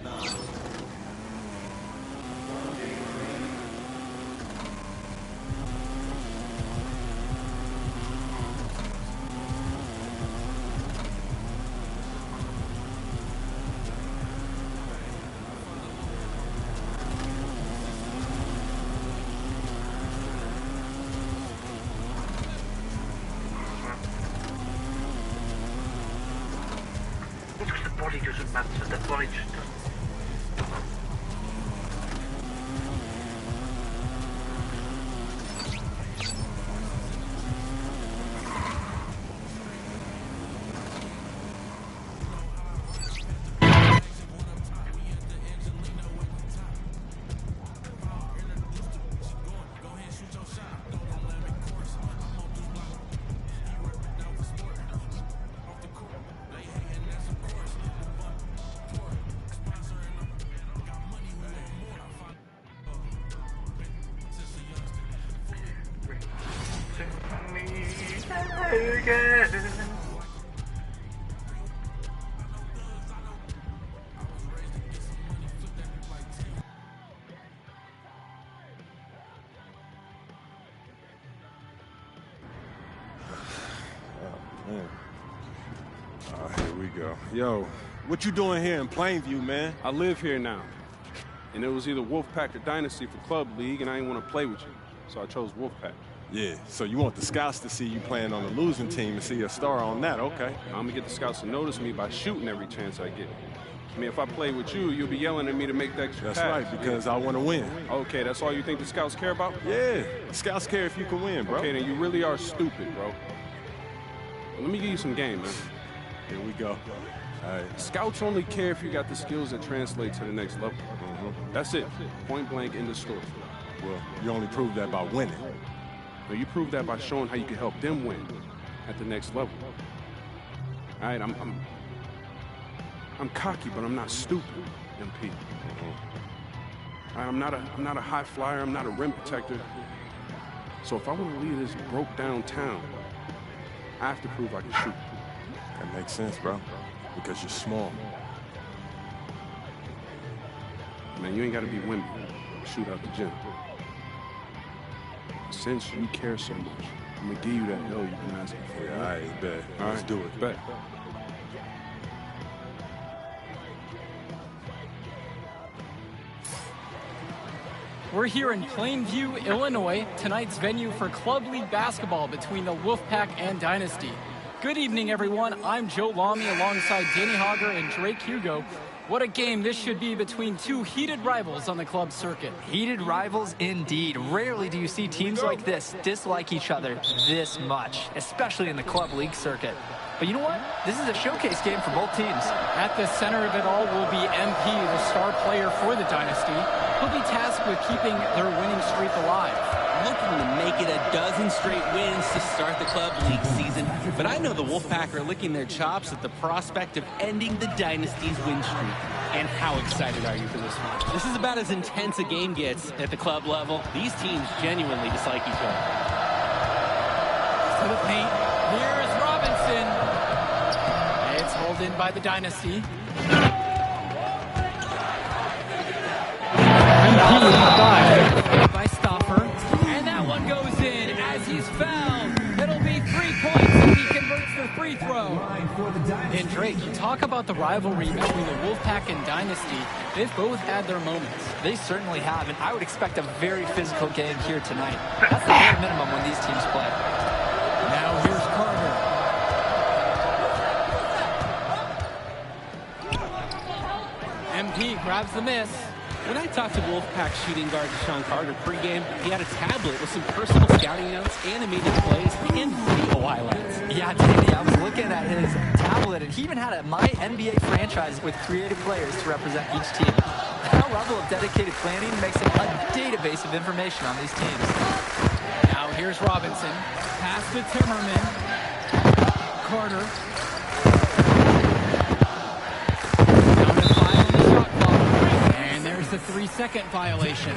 The body doesn't matter, the body just doesn't. Here we go. Yo, what you doing here in Plainview, man? I live here now. And it was either Wolfpack or Dynasty for Club League, and I didn't want to play with you. So I chose Wolfpack. Yeah, so you want the scouts to see you playing on the losing team and see a star on that, okay. I'm going to get the scouts to notice me by shooting every chance I get. I mean, if I play with you, you'll be yelling at me to make the extra pass. That's right, because I want to win. Okay, that's all you think the scouts care about? Yeah, the scouts care if you can win, bro. Okay, then you really are stupid, bro. Well, let me give you some game, man. Here we go. All right. Scouts only care if you got the skills that translate to the next level. That's it. Point blank, end of story. Well, you only prove that by winning. No, you prove that by showing how you can help them win at the next level. All right, I'm cocky, but I'm not stupid, MP. All right, I'm not a high flyer. I'm not a rim protector. So if I want to lead this broke down town, I have to prove I can shoot. That makes sense, bro. Because you're small. Man, you ain't got to be wimpy to shoot out the gym. Since you care so much, I'm going to give you that L you've been asking for. Yeah, all right, bet. All Let's right, do it. Bet. We're here in Plainview, Illinois, tonight's venue for Club League basketball between the Wolfpack and Dynasty. Good evening, everyone. I'm Joe Lamy alongside Danny Hogger and Drake Hugo. What a game this should be between two heated rivals on the club circuit. Heated rivals indeed. Rarely do you see teams like this dislike each other this much, especially in the club league circuit. But you know what? This is a showcase game for both teams. At the center of it all will be MP, the star player for the Dynasty. He'll be tasked with keeping their winning streak alive. Looking to make it a dozen straight wins to start the club league season. But I know the Wolfpack are licking their chops at the prospect of ending the Dynasty's win streak. And how excited are you for this match? This is about as intense a game gets at the club level. These teams genuinely dislike each other. To the paint. Here's Robinson. It's hauled in by the Dynasty. By Stoffer. And that one goes in as he's fouled. It'll be 3 points if he converts the free throw. And Drake, you talk about the rivalry between the Wolfpack and Dynasty. They've both had their moments. They certainly have, and I would expect a very physical game here tonight. That's the bare minimum when these teams play. Now here's Carter. MP grabs the miss. When I talked to Wolfpack shooting guard Deshaun Carter pregame, he had a tablet with some personal scouting notes, animated plays, and video highlights. Yeah, Danny, I was looking at his tablet, and he even had a My NBA franchise with creative players to represent each team. That level of dedicated planning makes it a database of information on these teams. Now here's Robinson. Pass to Timmerman. Carter. Down to 5 on the shot clock. And there's the 3-second violation.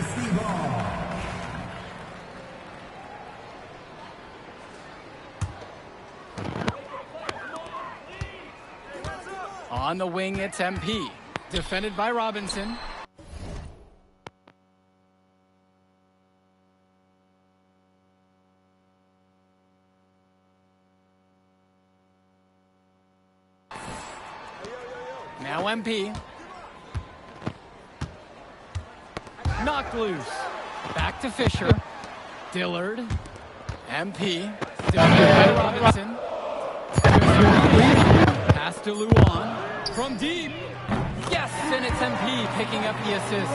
On the wing, it's MP. Defended by Robinson. Now MP. Knocked loose. Back to Fisher. Dillard. MP. Defended by Robinson. Pass to Luan. From deep. Yes, and it's MP picking up the assist.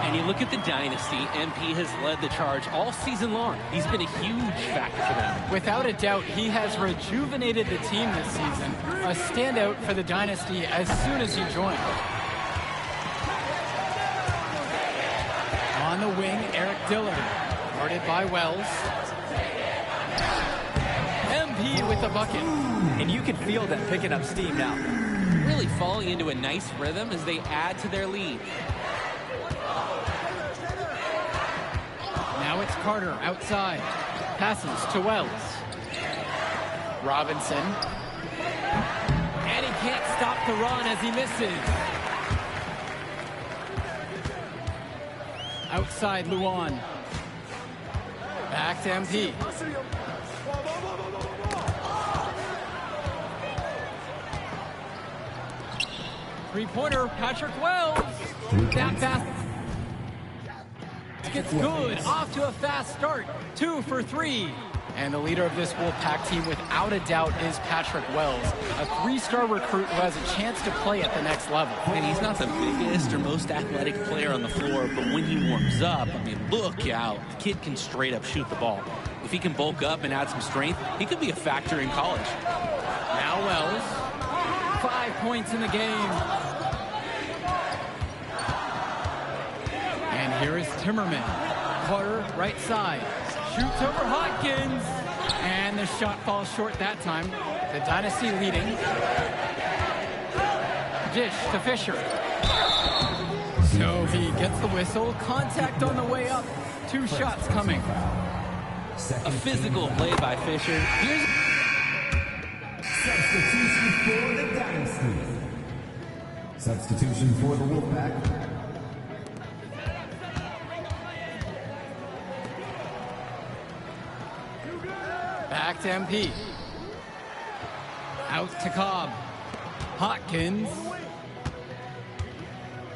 And you look at the dynasty, MP has led the charge all season long. He's been a huge factor for them. Without a doubt, he has rejuvenated the team this season. A standout for the dynasty as soon as he joined. On the wing, Eric Dillard. Guarded by Wells. MP with the bucket. And you can feel them picking up steam now. Really falling into a nice rhythm as they add to their lead. Now it's Carter outside. Passes to Wells. Robinson. And he can't stop the run as he misses. Outside Luan. Back to MP. Three-pointer, Patrick Wells. That pass gets good. Off to a fast start. 2 for 3. And the leader of this Wolfpack team, without a doubt, is Patrick Wells, a 3-star recruit who has a chance to play at the next level. And he's not the biggest or most athletic player on the floor, but when he warms up, I mean, look out. The kid can straight up shoot the ball. If he can bulk up and add some strength, he could be a factor in college. Now Wells. 5 points in the game. And here is Timmerman. Carter, right side. Shoots over Hopkins. And the shot falls short that time. The Dynasty leading. Dish to Fisher. So he gets the whistle. Contact on the way up. 2 shots coming. A physical play by Fisher. Here's substitution for the Dynasty. Substitution for the Wolfpack. Back to MP. Out to Cobb. Hopkins.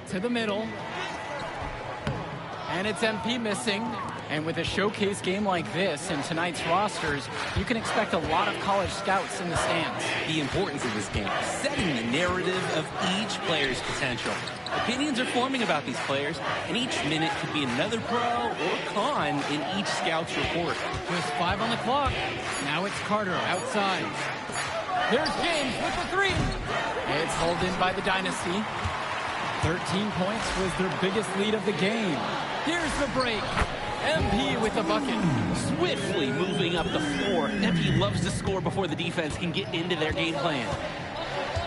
To the middle. And it's MP missing. And with a showcase game like this in tonight's rosters, you can expect a lot of college scouts in the stands. the importance of this game, setting the narrative of each player's potential. Opinions are forming about these players, and each minute could be another pro or con in each scout's report. Just 5 on the clock. Now it's Carter outside. There's James with the three. It's hauled in by the Dynasty. 13 points was their biggest lead of the game. Here's the break. MP with the bucket. Swiftly moving up the floor. MP loves to score before the defense can get into their game plan.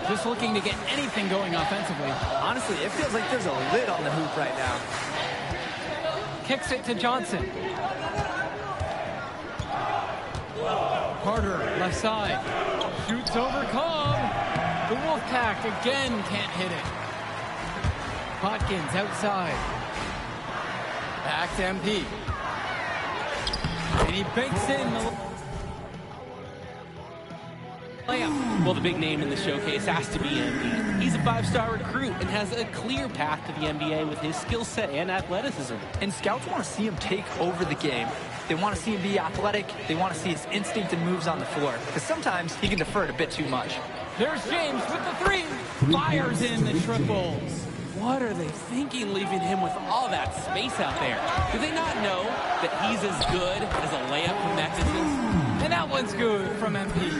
Just looking to get anything going offensively. Honestly, it feels like there's a lid on the hoop right now. Kicks it to Johnson. Carter, left side. Shoots over Cobb. The Wolfpack again can't hit it. Hopkins outside. Back to MP. And he banks in the layup. Well, the big name in the showcase has to be MP. He's a 5-star recruit and has a clear path to the NBA with his skill set and athleticism. And scouts want to see him take over the game. They want to see him be athletic. They want to see his instinct and moves on the floor. Because sometimes he can defer it a bit too much. There's James with the three. Fires in the triple. What are they thinking, leaving him with all that space out there? Do they not know that he's as good as a layup from that distance? And that one's good from MP.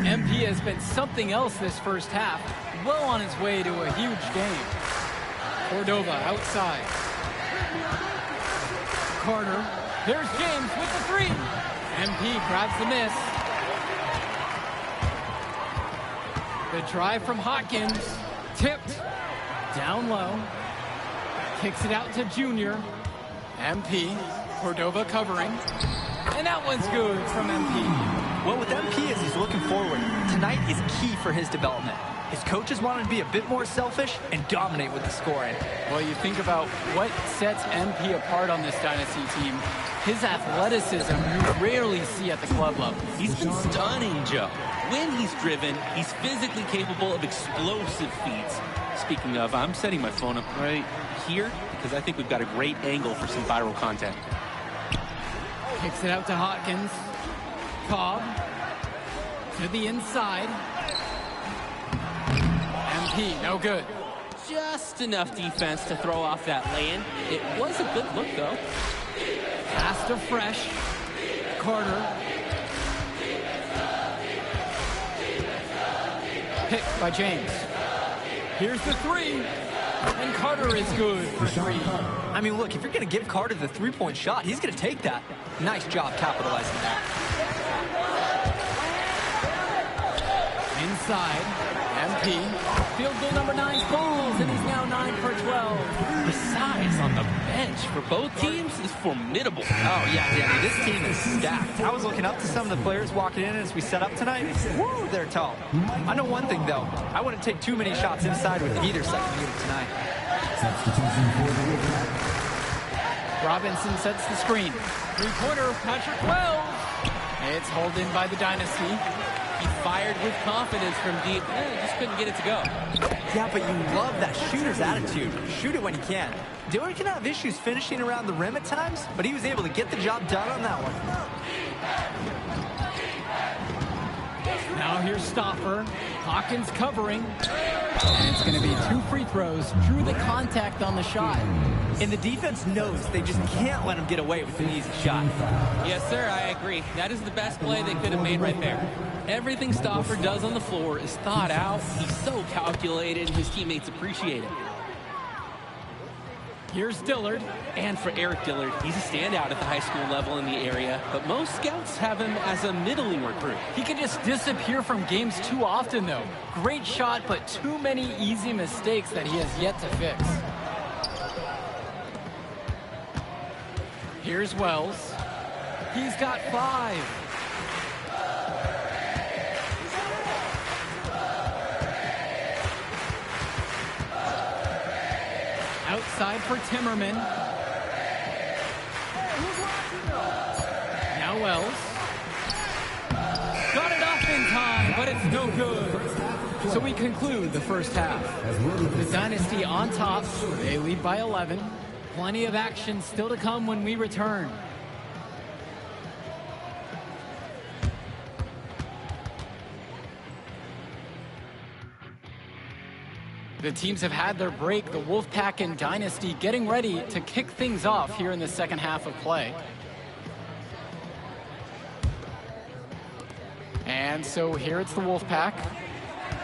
MP has been something else this first half, well on his way to a huge game. Cordova outside. Carter. There's James with the three. MP grabs the miss. The drive from Hopkins. Tipped. Down low. Kicks it out to Junior. MP. Cordova covering. And that one's good from MP. Well, with MP as he's looking forward, tonight is key for his development. His coaches wanted to be a bit more selfish and dominate with the scoring. Well, you think about what sets MP apart on this Dynasty team. His athleticism you rarely see at the club level. He's been stunning, Joe. When he's driven, he's physically capable of explosive feats. Speaking of, I'm setting my phone up right here because I think we've got a great angle for some viral content. Kicks it out to Hopkins. Cobb to the inside. MP, no good. Just enough defense to throw off that lane. It was a good look, though. Pass to Fresh. Carter. Picked by James. Here's the three. And Carter is good for three. I mean, look, if you're going to give Carter the three-point shot, he's going to take that. Nice job capitalizing that. Inside, MP. Field goal number 9 falls, and he's now 9 for 12. The size on the bench for both teams is formidable. Oh, yeah, Danny, this team is stacked. I was looking up to some of the players walking in as we set up tonight. Woo, they're tall. I know one thing, though. I wouldn't take too many shots inside with either second unit tonight. Robinson sets the screen. Three-pointer, Patrick Wells. It's hauled in by the Dynasty. He fired with confidence from deep. Just couldn't get it to go. Yeah, but you love that shooter's attitude. Shoot it when you can. Dillard can have issues finishing around the rim at times, but he was able to get the job done on that one. Now here's Stoffer. Hawkins covering. And it's going to be 2 free throws. Drew the contact on the shot. And the defense knows they just can't let him get away with an easy shot. Yes, sir, I agree. That is the best play they could have made right there. Everything Stoffer does on the floor is thought out. He's so calculated, and his teammates appreciate it. Here's Dillard. And for Eric Dillard, he's a standout at the high school level in the area, but most scouts have him as a middling recruit. He can just disappear from games too often, though. Great shot, but too many easy mistakes that he has yet to fix. Here's Wells. He's got 5. Outside for Timmerman. Now Wells. Got it off in time, but it's no good. So we conclude the first half. The Dynasty on top. They lead by 11. Plenty of action still to come when we return. The teams have had their break. The Wolfpack and Dynasty getting ready to kick things off here in the second half of play. And so here it's the Wolfpack.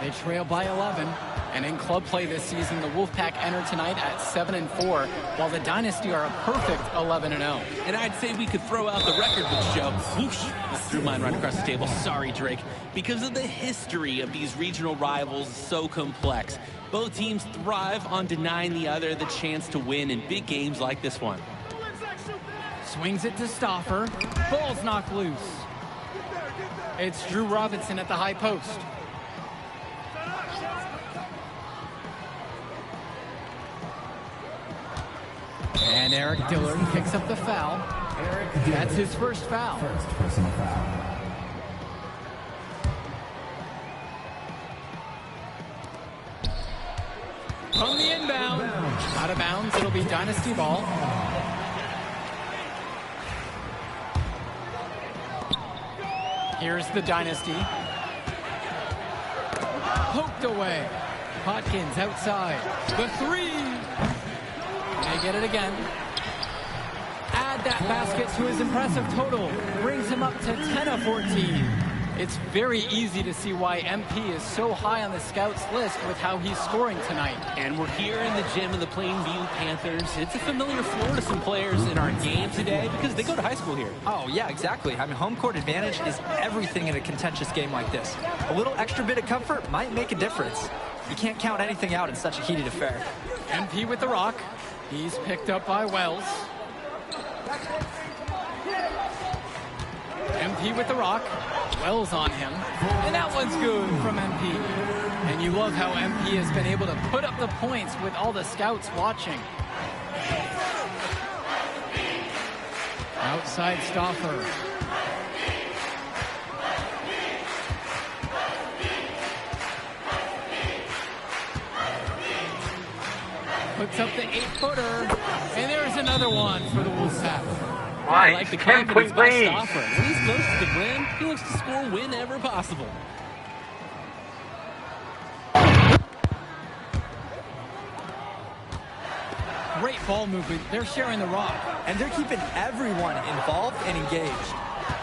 They trail by 11. And in club play this season, the Wolfpack enter tonight at 7-4, while the Dynasty are a perfect 11-0. And I'd say we could throw out the record books, Joe. Whoosh! I threw mine right across the table. Sorry, Drake. Because of the history of these regional rivals, so complex. Both teams thrive on denying the other the chance to win in big games like this one. Swings it to Stoffer. Ball's knocked loose. It's Drew Robinson at the high post. And Eric Dillard picks up the foul. That's his first foul. First personal foul. From the inbound. Out of bounds, it'll be Dynasty ball. Here's the Dynasty. Poked away. Hopkins outside. The 3. They get it again. Add that basket to his impressive total. Brings him up to 10 of 14. It's very easy to see why MP is so high on the scouts list with how he's scoring tonight. And we're here in the gym of the Plainview Panthers. It's a familiar floor to some players in our game today because they go to high school here. Oh, yeah, exactly. I mean, home court advantage is everything in a contentious game like this. A little extra bit of comfort might make a difference. You can't count anything out in such a heated affair. MP with the rock. He's picked up by Wells. MP with the rock. Wells on him. And that one's good from MP. And you love how MP has been able to put up the points with all the scouts watching. Outside Stauffer. Puts up the 8-footer. And there's another one for the Wolfpack. I like the confidence 10-point by lead. Stauffer. When he's close to the rim, he looks to score whenever possible. Great ball movement. They're sharing the rock. And they're keeping everyone involved and engaged.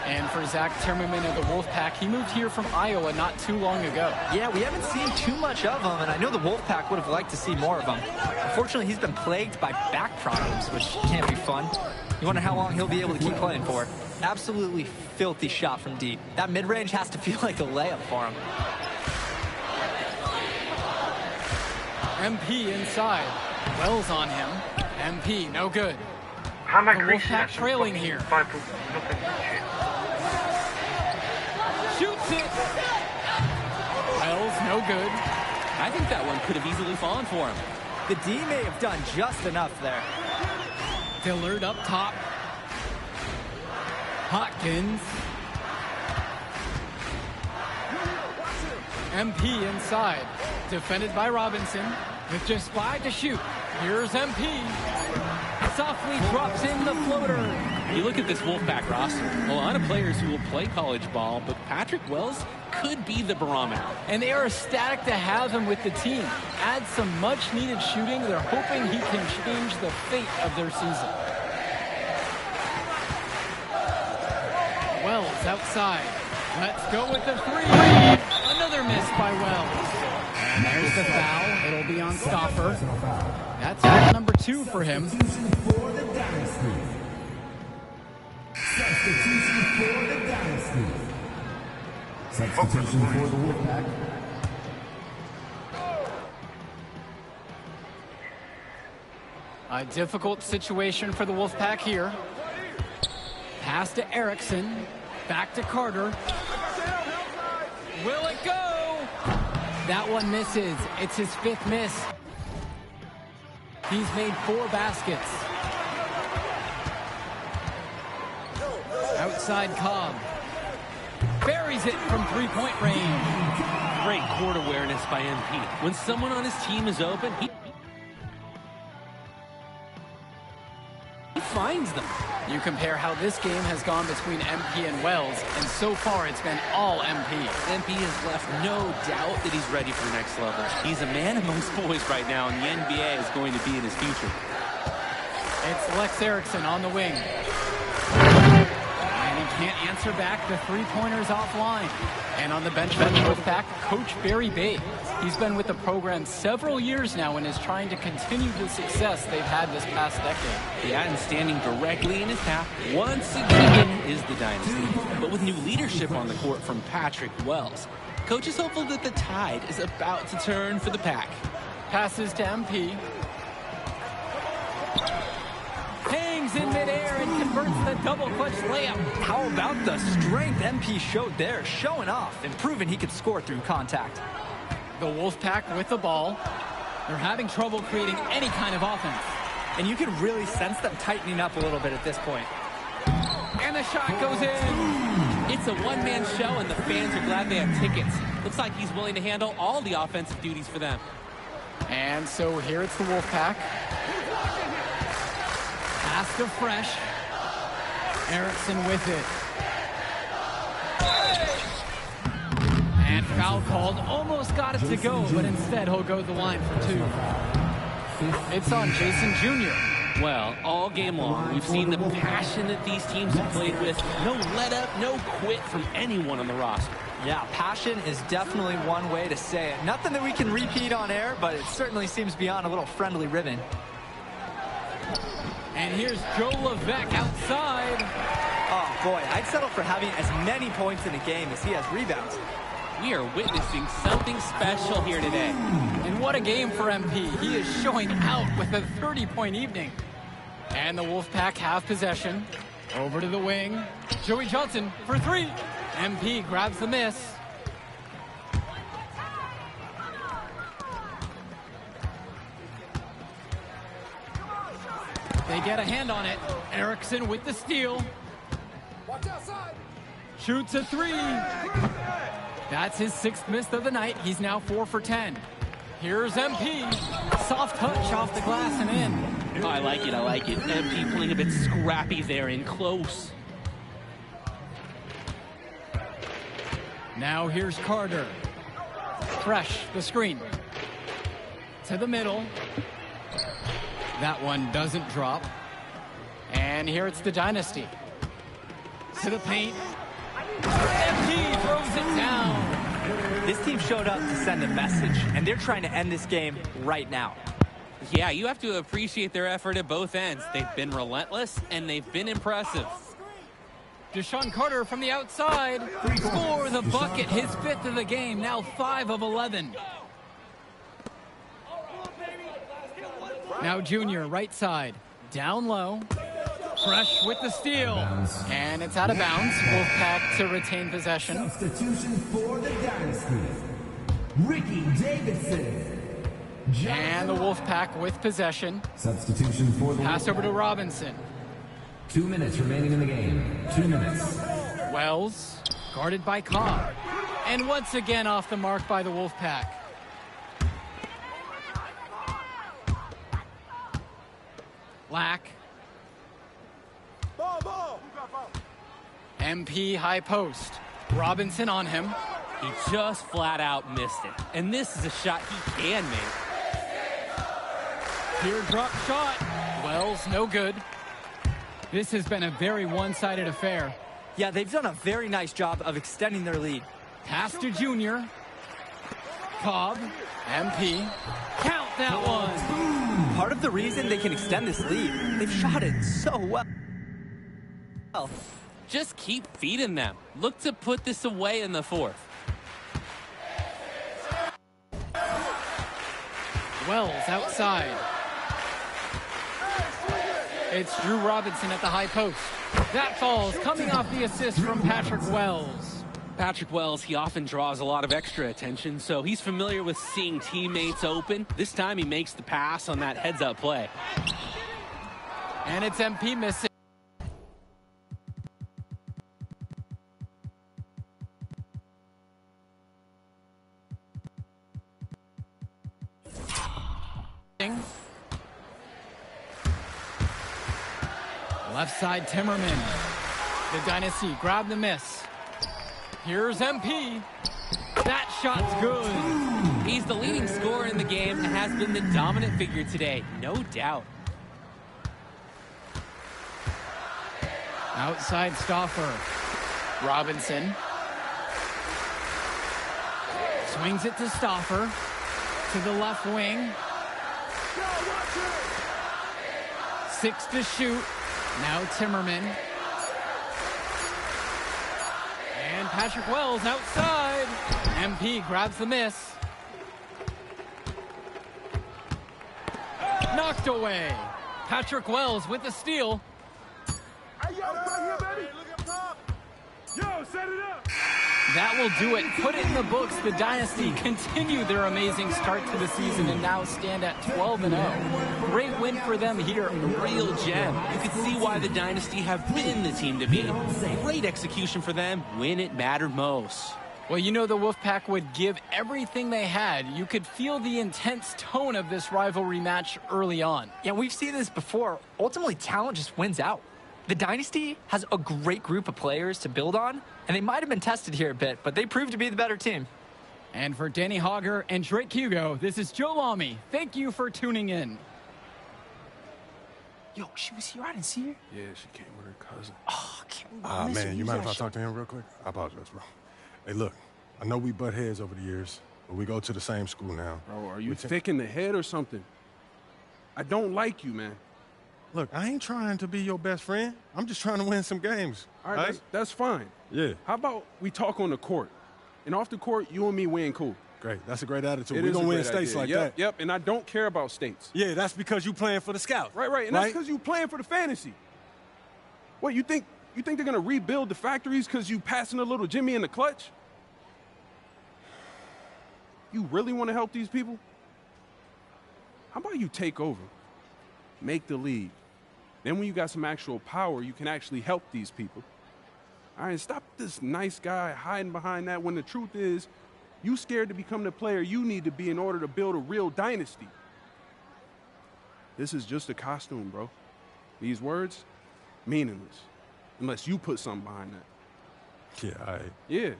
And for Zach Timmerman of the Wolfpack, he moved here from Iowa not too long ago. Yeah, we haven't seen too much of him, and I know the Wolfpack would have liked to see more of him. Unfortunately, he's been plagued by back problems, which can't be fun. You wonder how long he'll be able to keep playing for. Absolutely filthy shot from deep. That mid-range has to feel like a layup for him. MP inside. Wells on him. MP, no good. How am I The creasing Wolfpack that? trailing here. 5 foot nothing shit. Shoots it. Wells, no good. I think that one could have easily fallen for him. The D may have done just enough there. Dillard up top. Hopkins. MP inside. Defended by Robinson. With just 5 to shoot. Here's MP. Softly drops in the floater. You look at this Wolfpack roster, a lot of players who will play college ball, but Patrick Wells could be the barometer. And they are ecstatic to have him with the team. Add some much-needed shooting. They're hoping he can change the fate of their season. Wells outside. Let's go with the 3. Another miss by Wells. And there's the foul. It'll be on Stauffer. That's foul number 2 for him. Substitution for the Dynasty. Substitution for the Dynasty. Substitution for the Wolfpack. A difficult situation for the Wolfpack here. Pass to Erickson. Back to Carter. Will it go? That one misses. It's his 5th miss. He's made 4 baskets. Outside Cobb. Buries it from 3-point range. Great court awareness by MP. When someone on his team is open, he finds them. You compare how this game has gone between MP and Wells, and so far it's been all MP. MP has left no doubt that he's ready for the next level. He's a man amongst boys right now, and the NBA is going to be in his future. It's Lex Erickson on the wing. And he can't answer back. The 3-pointer's offline. And on the bench for the Wolfpack, Coach Barry Bay. He's been with the program several years now and is trying to continue the success they've had this past decade. Yeah, and standing directly in his path once again is the Dynasty. But with new leadership on the court from Patrick Wells, Coach is hopeful that the tide is about to turn for the Pack. Passes to MP. Hangs in midair and converts the double clutch layup. How about the strength MP showed there, showing off and proving he could score through contact. The Wolfpack with the ball. They're having trouble creating any kind of offense. And you can really sense them tightening up a little bit at this point. And the shot goes in. It's a one-man show, and the fans are glad they have tickets. Looks like he's willing to handle all the offensive duties for them. And so here it's the Wolfpack. Pass to Fresh. Erickson with it. And foul called. Almost got it to go, but instead he'll go to the line for 2. It's on Jason Jr. Well, all game long, we've seen the passion that these teams have played with. No let up, no quit from anyone on the roster. Yeah, passion is definitely one way to say it. Nothing that we can repeat on air, but it certainly seems beyond a little friendly ribbon. And here's Joe Levesque outside. Oh, boy, I'd settle for having as many points in a game as he has rebounds. We are witnessing something special here today. And what a game for MP. He is showing out with a 30-point evening. And the Wolfpack have possession. Over to the wing. Joey Johnson for 3. MP grabs the miss. They get a hand on it. Erickson with the steal. Shoots a three. That's his 6th miss of the night. He's now 4 for 10. Here's MP. Soft touch off the glass and in. Oh, I like it. I like it. MP playing a bit scrappy there in close. Now here's Carter. Fresh, the screen. To the middle. That one doesn't drop. And here it's the Dynasty. To the paint. MP throws it down. This team showed up to send a message, and they're trying to end this game right now. Yeah, you have to appreciate their effort at both ends. They've been relentless, and they've been impressive. Deshaun Carter from the outside. Score the bucket, his 5th of the game, now 5 of 11. Now Junior, right side, down low. Fresh with the steal. And it's out of bounds. Wolfpack to retain possession. Substitution for the Dynasty. Ricky Davidson. And the Wolfpack with possession. Substitution for the Pass over to Robinson. 2 minutes remaining in the game. 2 minutes. Wells, guarded by Cobb. And once again off the mark by the Wolfpack. Lack. MP high post. Robinson on him. He just flat out missed it. And this is a shot he can make. Here drop shot. Wells, no good. This has been a very one-sided affair. Yeah, they've done a very nice job of extending their lead. Pass to Junior. Cobb. MP. Count that one. Part of the reason they can extend this lead, they've shot it so well. Just keep feeding them. Look to put this away in the 4th. Wells outside. It's Drew Robinson at the high post. That falls, coming off the assist from Patrick Wells. Patrick Wells, he often draws a lot of extra attention, so he's familiar with seeing teammates open. This time he makes the pass on that heads-up play. And it's MP missing. Left side, Timmerman. The Dynasty grab the miss. Here's MP. That shot's good. He's the leading scorer in the game and has been the dominant figure today, no doubt. Outside Stauffer. Robinson. Swings it to Stauffer. To the left wing. 6 to shoot. Now Timmerman. And Patrick Wells outside. MP grabs the miss. Knocked away. Patrick Wells with the steal. That will do it. Put it in the books. The Dynasty continue their amazing start to the season and now stand at 12-0. Great win for them here. A real gem. You can see why the Dynasty have been the team to beat. Great execution for them when it mattered most. Well, you know the Wolfpack would give everything they had. You could feel the intense tone of this rivalry match early on. Yeah, we've seen this before. Ultimately, talent just wins out. The Dynasty has a great group of players to build on, and they might have been tested here a bit, but they proved to be the better team. And for Danny Hogger and Drake Hugo, this is Joe Lamy. Thank you for tuning in. Yo, she was here. I didn't see her. Yeah, she came with her cousin. Oh, I can't believe I missed Man, her. you mind if I Use that talk to him real quick? I apologize, bro. Hey, look, I know we butt heads over the years, but we go to the same school now. Bro, are you thick in the head or something? I don't like you, man. Look, I ain't trying to be your best friend. I'm just trying to win some games. All right, that's fine. Yeah. How about we talk on the court? And off the court, you and me win cool. Great. That's a great attitude. It We're is going a to win great states idea. like Yep, that. Yep, and I don't care about states. Yeah, that's because you playing for the Scouts. Right, and that's because you playing for the fantasy. What, you think they're going to rebuild the factories because you passing a little Jimmy in the clutch? You really want to help these people? How about you take over, make the league, Then when you got some actual power, you can actually help these people. All right, stop this nice guy hiding behind that when the truth is, you scared to become the player you need to be in order to build a real dynasty. This is just a costume, bro. These words, meaningless, unless you put something behind that. Yeah, Yeah,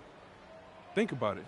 think about it.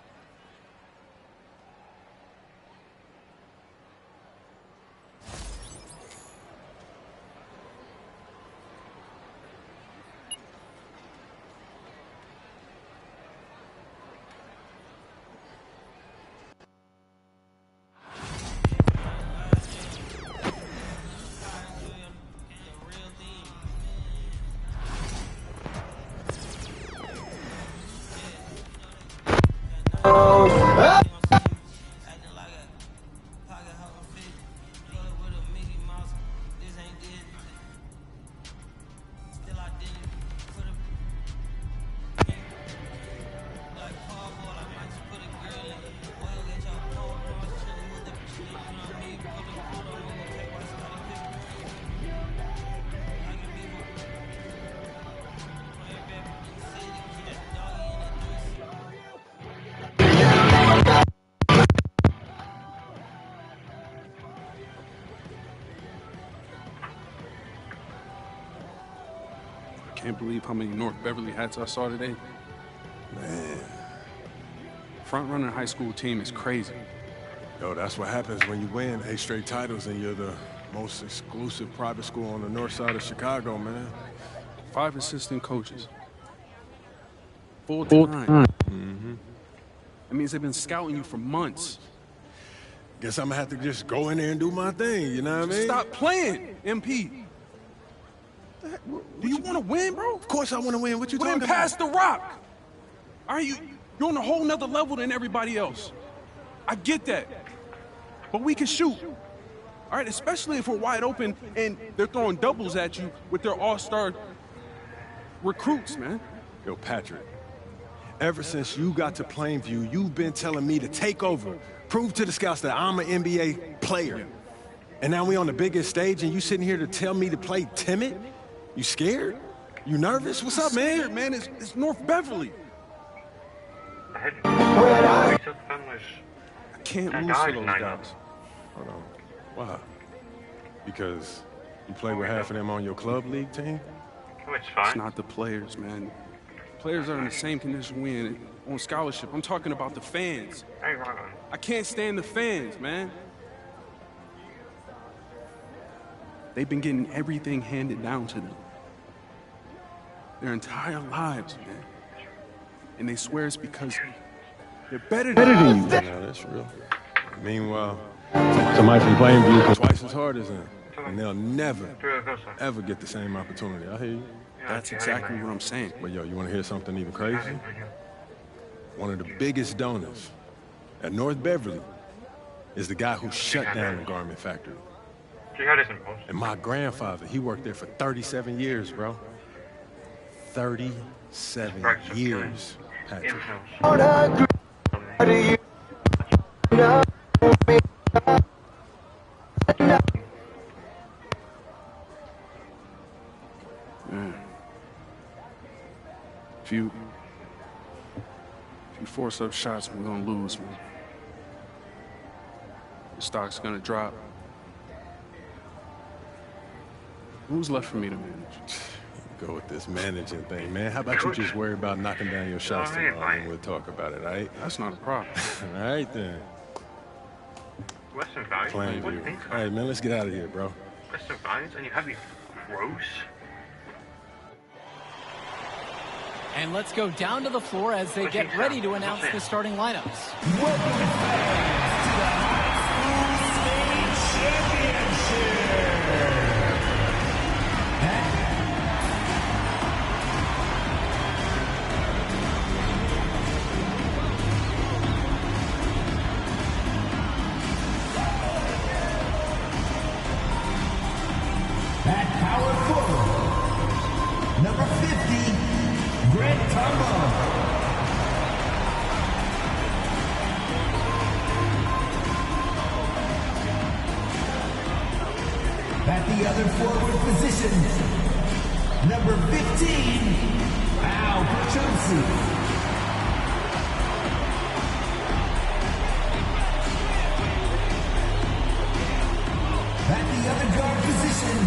Can't believe how many North Beverly hats I saw today. man. Front-runner high school team is crazy. Yo, that's what happens when you win 8 straight titles and you're the most exclusive private school on the north side of Chicago, man. 5 assistant coaches. Full time. That means they've been scouting you for months. Guess I'm gonna have to just go in there and do my thing, you know what I mean? Stop playing, MP. Do you want to win, bro? Of course I want to win. What you Well, then talking pass about? the rock. All right, you're on a whole nother level than everybody else. I get that. But we can shoot. All right, especially if we're wide open and they're throwing doubles at you with their all-star recruits, man. Yo, Patrick, ever since you got to Plainview, you've been telling me to take over, prove to the scouts that I'm an NBA player. And now we on the biggest stage and you sitting here to tell me to play timid? You scared? You nervous? What's up, man? Scared, man, it's North Beverly. The head coach took them was I can't that lose to guy's those 9-0. guys. Hold on. Why? Because you play with half of them on your club league team? Oh, it's It's fine. not the players, man. Players are in the same condition we in on scholarship. I'm talking about the fans. Hey, right on. I can't stand the fans, man. They've been getting everything handed down to them their entire lives, man. And they swear it's because they're better than you. Yeah, that's real. Meanwhile, somebody from Plainview is twice as hard as them. And they'll never, ever get the same opportunity. I hear you. That's exactly what I'm saying. But yo, you want to hear something even crazy? One of the biggest donors at North Beverly is the guy who shut down the garment factory. And my grandfather, he worked there for 37 years, bro. 37 years, Patrick. If you force up shots, we're gonna lose, man. The stock's gonna drop. Who's left for me to manage? Go with this managing thing, man. How about you just worry about knocking down your shots tomorrow and we'll talk about it, all right? That's not a problem. All right, then. Western Valley? Plainview. All right, man, let's get out of here, bro. Western Valley? And you have these gross? And let's go down to the floor as they get ready to announce the starting lineups. At power forward, number 50, Greg Tumbo. At the other forward position, number 15, Al Chelsea. At the other guard position,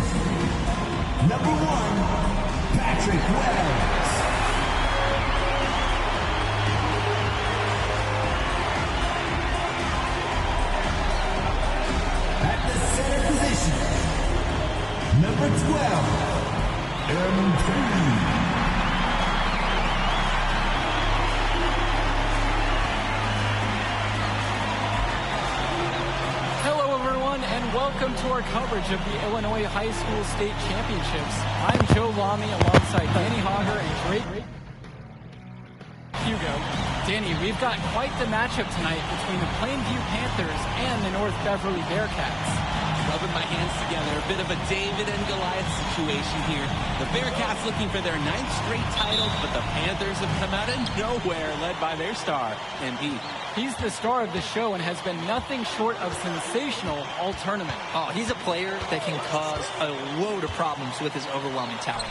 number 1, Patrick Wells. At the center position, number 12, MP. And welcome to our coverage of the Illinois High School State Championships. I'm Joe Lamy alongside Danny Hogger and Drake Hugo. Danny, we've got quite the matchup tonight between the Plainview Panthers and the North Beverly Bearcats. Rubbing my hands together, a bit of a David and Goliath situation here. The Bearcats looking for their 9th straight title, but the Panthers have come out of nowhere, led by their star, MP. He's the star of the show and has been nothing short of sensational all tournament. Oh, he's a player that can cause a load of problems with his overwhelming talent.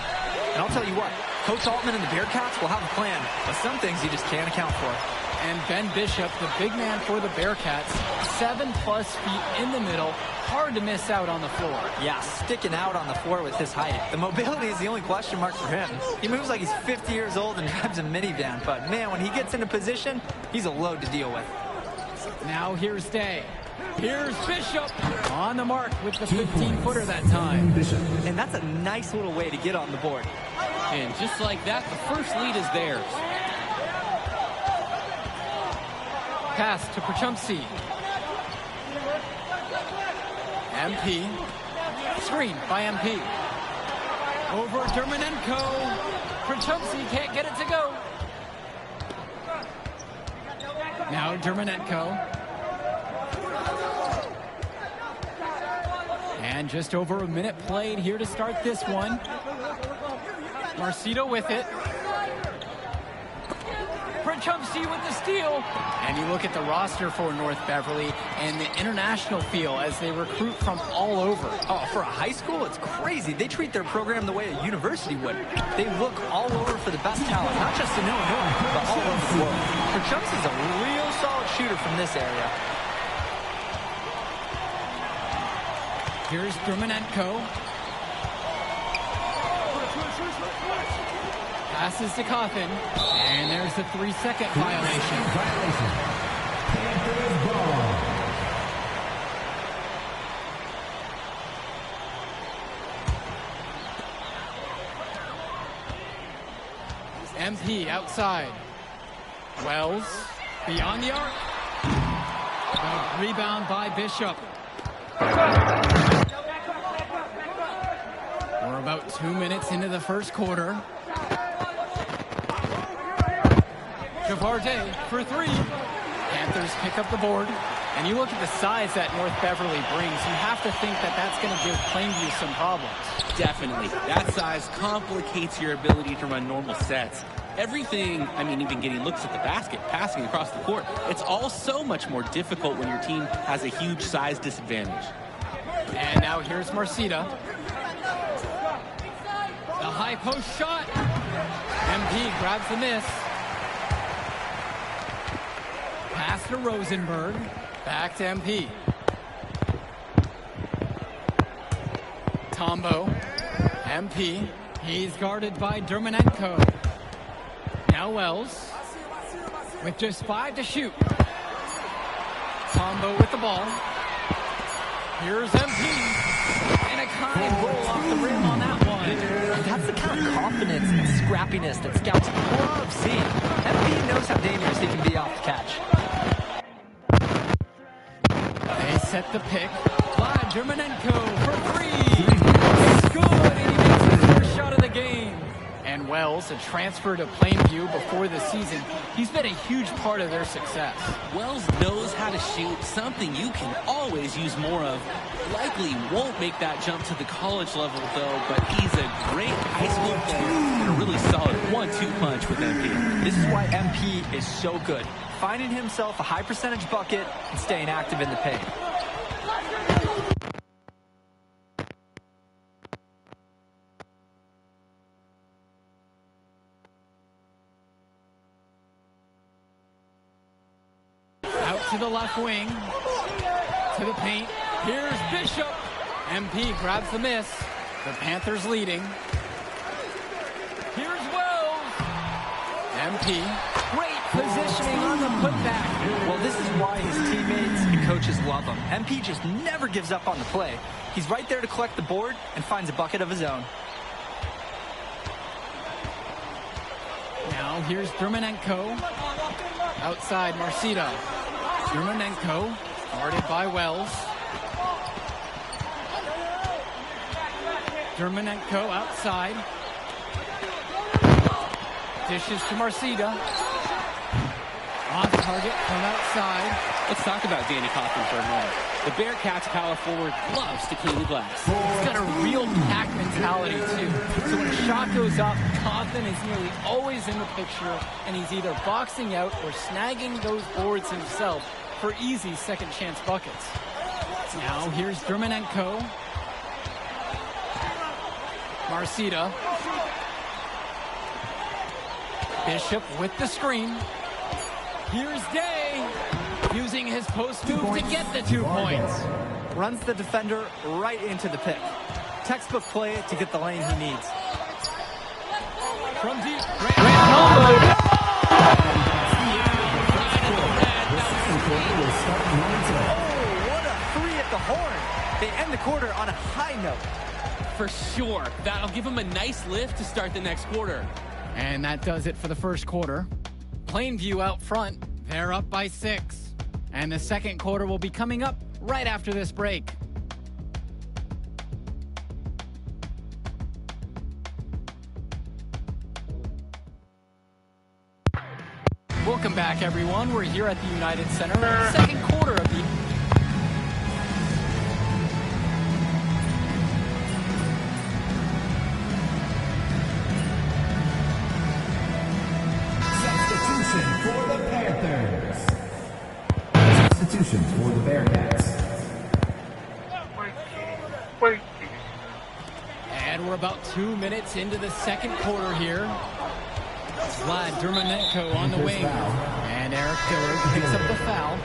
And I'll tell you what, Coach Altman and the Bearcats will have a plan, but some things he just can't account for. And Ben Bishop, the big man for the Bearcats, 7+ feet in the middle, hard to miss out on the floor. Yeah, sticking out on the floor with his height. The mobility is the only question mark for him. He moves like he's 50 years old and drives a minivan, but man, when he gets into position, he's a load to deal with. Now here's Day. Here's Bishop on the mark with the 15-footer that time. And that's a nice little way to get on the board. And just like that, the first lead is theirs. Pass to Perchumsey. MP. Screen by MP. Over Dermanenko. Perchumsey can't get it to go. Now Dermanenko. And just over a minute played here to start this one. Marcito with it. Perchumsey with the steal. And you look at the roster for North Beverly and the international feel as they recruit from all over. Oh, for a high school, it's crazy. They treat their program the way a university would. They look all over for the best talent, not just in Illinois, but all over the world. Perchumsey's a real solid shooter from this area. Here's Dermanenko. Passes to Coffin. And there's the 3-second violation. MP outside. Wells beyond the arc. A rebound by Bishop. We're about 2 minutes into the first quarter. Javarde for 3. Panthers pick up the board. And you look at the size that North Beverly brings, you have to think that that's going to give Plainview some problems. Definitely. That size complicates your ability to run normal sets. Everything, I mean, even getting looks at the basket, passing across the court, it's all so much more difficult when your team has a huge size disadvantage. And now here's Marcita. The high post shot. MP grabs the miss. Pass to Rosenberg. Back to MP. Tombo. MP. He's guarded by Dermanenko. Now Wells. With just 5 to shoot. Tombo with the ball. Here's MP. And a kind roll off the rim on that one. That's the kind of confidence and scrappiness that scouts love seeing. MP knows how dangerous he can be off the catch. They set the pick. By Dermanenko for 3. It's good, and he makes his first shot of the game. And Wells, a transfer to Plainview before the season, he's been a huge part of their success. Wells knows how to shoot, something you can always use more of. Likely won't make that jump to the college level, though, but he's a great high school player and a really solid 1-2 punch with MP. This is why MP is so good. Finding himself a high percentage bucket and staying active in the paint. to the left wing. To the paint. Here's Bishop. MP grabs the miss. The Panthers leading. Here's Wells. MP. Great positioning on the putback. Well, this is why his teammates and coaches love him. MP just never gives up on the play. He's right there to collect the board and finds a bucket of his own. Now here's Dermonenko. Outside Marcita. Dermonenko guarded by Wells. Dermonenko outside. Dishes to Marcita. Off target from outside. Let's talk about Danny Coughlin for a moment. The Bearcats power forward loves to clean the glass. He's got a real pack mentality, too. So when a shot goes up, Coughlin is nearly always in the picture, and he's either boxing out or snagging those boards himself for easy second-chance buckets. Now here's Dermonenko. Marcita. Bishop with the screen. Here's Day, using his post move to get the 2 points. Runs the defender right into the pick. Textbook play to get the lane he needs. From deep, Grant Combo. Oh, what a three at the horn. They end the quarter on a high note. For sure. That'll give him a nice lift to start the next quarter. And that does it for the first quarter. Plainview out front. They're up by 6. And the second quarter will be coming up right after this break. Welcome back, everyone. We're here at the United Center. Second quarter of the... For the Panthers. Substitutions for the Bearcats. And we're about 2 minutes into the second quarter here. Vlad Dermonenko on the wing. And Eric Dillard picks up the foul.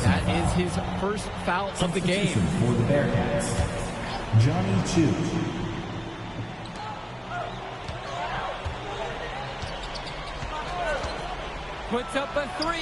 That is his first foul of the game. For the Bearcats. Johnny Chu. Puts up a 3. And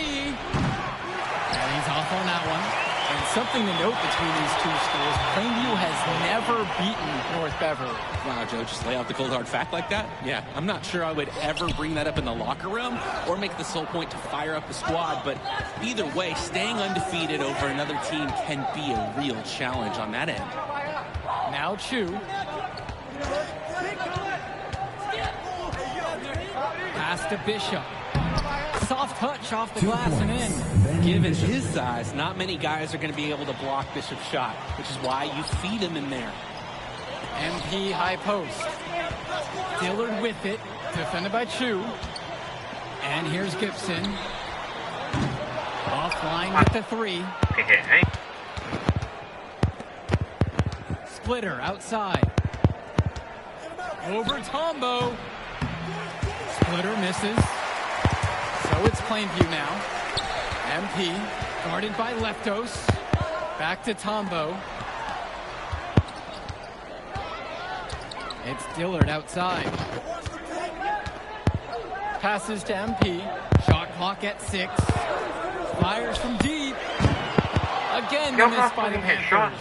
he's off on that one. And something to note between these two schools, Plainview has never beaten North Beverly. Wow, Joe, just lay out the cold hard fact like that? Yeah, I'm not sure I would ever bring that up in the locker room or make the sole point to fire up the squad, but either way, staying undefeated over another team can be a real challenge on that end. Now Chu. Pass to Bishop. Soft touch off the glass and in. Given his size, not many guys are going to be able to block Bishop's shot, which is why you feed him in there. MP high post. Dillard with it, defended by Chu. And here's Gibson. Offline with the 3. Splitter outside. Over Tombo. Splitter misses. So it's Plainview now. MP guarded by Leftos. Back to Tombo. It's Dillard outside. Passes to MP. Shot clock at 6. Fires from deep. Again, the miss by the Panthers.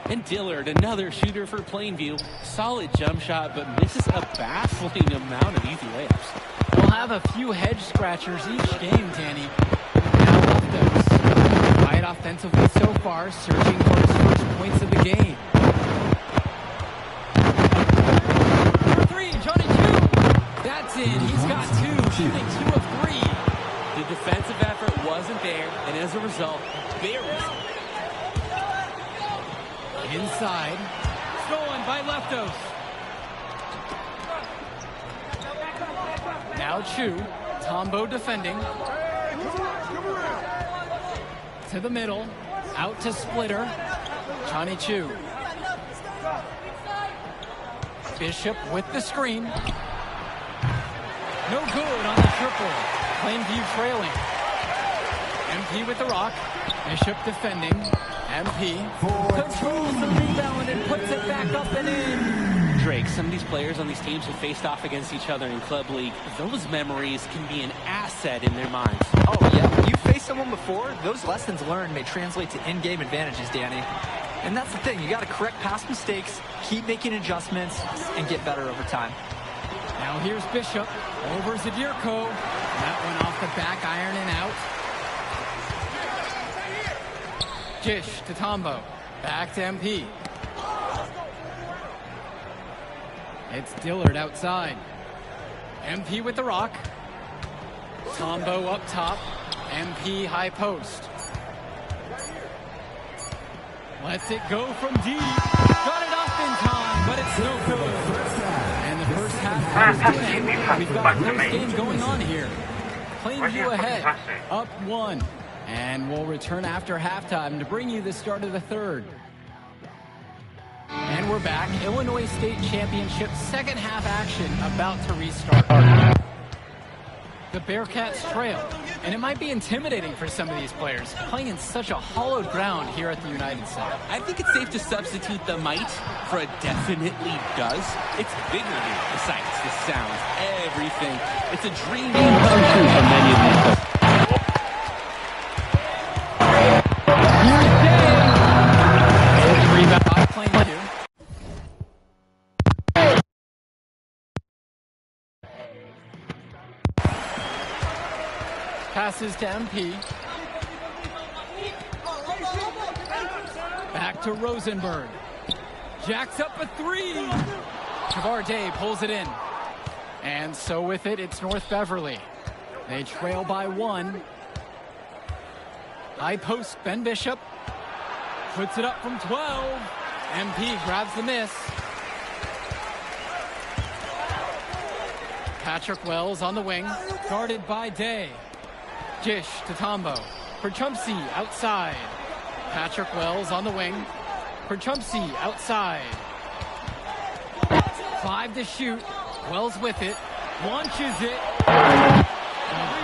And Dillard, another shooter for Plainview. Solid jump shot, but misses a baffling amount of easy layups. We'll have a few head scratchers each game, Danny. Now Leftos. Quiet offensively so far, searching for his first points of the game. For 3, Johnny Chu. That's in. He's got 2, shooting 2 of 3. The defensive effort wasn't there, and as a result, barely. Inside. Stolen by Leftos. Now Chu. Tombo defending. To the middle. Out to Splitter. Johnny Chu. Bishop with the screen. No good on the triple. Plainview trailing. MP MP with the rock. Bishop defending. MP controls the rebound and puts it back up and in. Drake, some of these players on these teams have faced off against each other in Club League. Those memories can be an asset in their minds. Oh, yeah. When you faced someone before, those lessons learned may translate to in-game advantages, Danny. And that's the thing. You got to correct past mistakes, keep making adjustments, and get better over time. Now here's Bishop over Zadirko. That one off the back iron and out. Gish to Tombo. Back to MP. It's Dillard outside. MP with the rock. Tombo up top. MP high post. Lets it go from deep. Got it up in time, but it's no good. And the first half comes to an end. We've got a close game going on here. Plainview ahead, up 1. And we'll return after halftime to bring you the start of the third. And we're back. Illinois State Championship second half action about to restart. The Bearcats trail, and it might be intimidating for some of these players, playing in such a hollowed ground here at the United Center. I think it's safe to substitute the might for a definitely does. It's bigger here. The sights, the sounds, everything. It's a dream game come true for many of these players. Rebound by Plainview. Passes to MP. Back to Rosenberg. Jacks up a 3. Javar Day pulls it in. And so with it, it's North Beverly. They trail by 1. High post, Ben Bishop. Puts it up from 12. MP grabs the miss. Patrick Wells on the wing. Guarded by Day. Gish to Tombo. Perchumpsey outside. Patrick Wells on the wing. Perchumpsey outside. 5 to shoot. Wells with it. Launches it.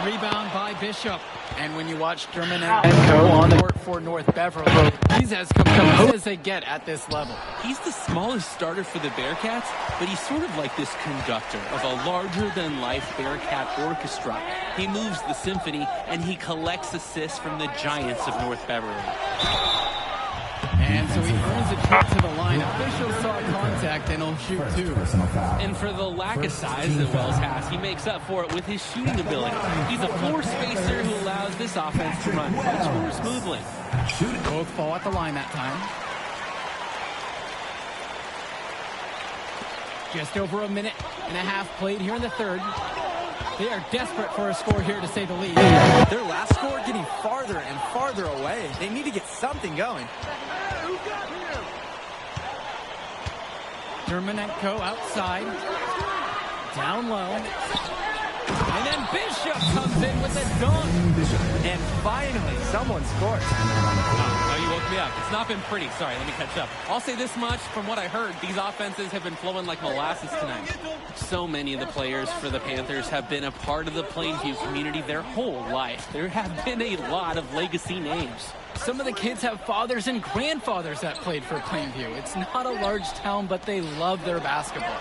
Rebound by Bishop. And when you watch German and Co on the court for North Beverly, he's as composed as they get at this level. He's the smallest starter for the Bearcats, but he's sort of like this conductor of a larger-than-life Bearcat orchestra. He moves the symphony, and he collects assists from the giants of North Beverly. And so he earns a trip to the line. Officials saw contact, and he'll shoot 2. And for the lack of size that Wells has, he makes up for it with his shooting ability. He's a floor spacer who allows this offense to run much more smoothly. Both fall at the line that time. Just over a minute and a half played here in the third. They are desperate for a score here, to say the least. Their last score getting farther and farther away. They need to get something going. Dermanenko outside. Down low. And then Bishop comes in with a dunk. And finally, someone scores. Oh, you woke me up. It's not been pretty. Sorry, let me catch up. I'll say this much. From what I heard, these offenses have been flowing like molasses tonight. So many of the players for the Panthers have been a part of the Plainview community their whole life. There have been a lot of legacy names. Some of the kids have fathers and grandfathers that played for Plainview. It's not a large town, but they love their basketball.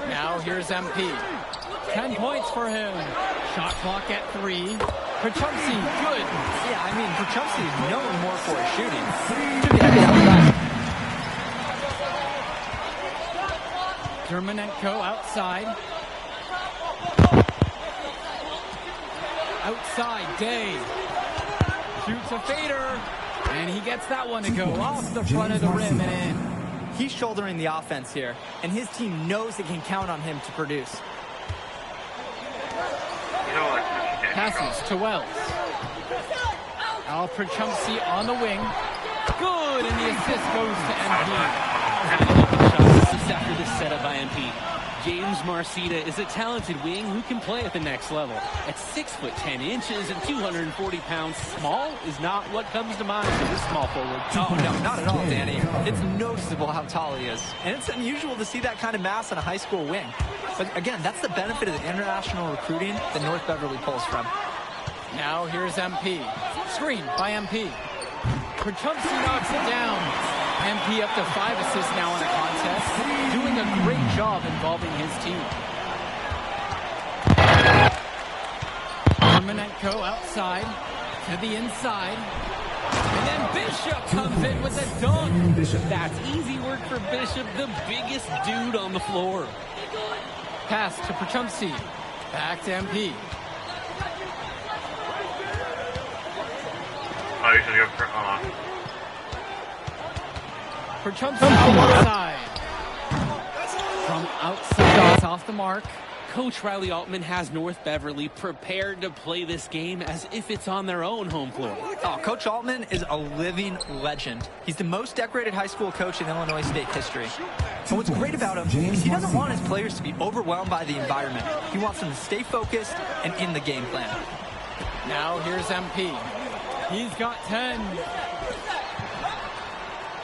Now here's MP. 10 points for him. Shot clock at 3. Perchumpsey, good. Yeah, I mean, Perchumpsey is known more for his shooting. Dermanenko outside. Outside, Day. Shoots a fader. And he gets that one to go off the front of the rim and in. He's shouldering the offense here, and his team knows they can count on him to produce. Passes to Wells. Al Perchumpsey on the wing. Good, and the assist goes to MP. Just after this setup by MP. James Marcita is a talented wing who can play at the next level. At 6'10" and 240 pounds, small is not what comes to mind for this small forward. Oh, no, not at all, Danny. It's noticeable how tall he is. And it's unusual to see that kind of mass on a high school wing. But again, that's the benefit of the international recruiting that North Beverly pulls from. Now here's MP. Screen by MP. Perchumsky knocks it down. MP up to 5 assists now in the contest, doing a great job involving his team. Dermonenko outside to the inside. And then Bishop comes in with a dunk. That's easy work for Bishop, the biggest dude on the floor. Pass to Perchumsky. Back to MP. Oh, you should go for, Perchumsky outside. From outside, it's off the mark. Coach Riley Altman has North Beverly prepared to play this game as if it's on their own home floor. Oh, Coach Altman is a living legend. He's the most decorated high school coach in Illinois State history. And what's great about him is he doesn't want his players to be overwhelmed by the environment. He wants them to stay focused and in the game plan. Now here's MP. He's got 10.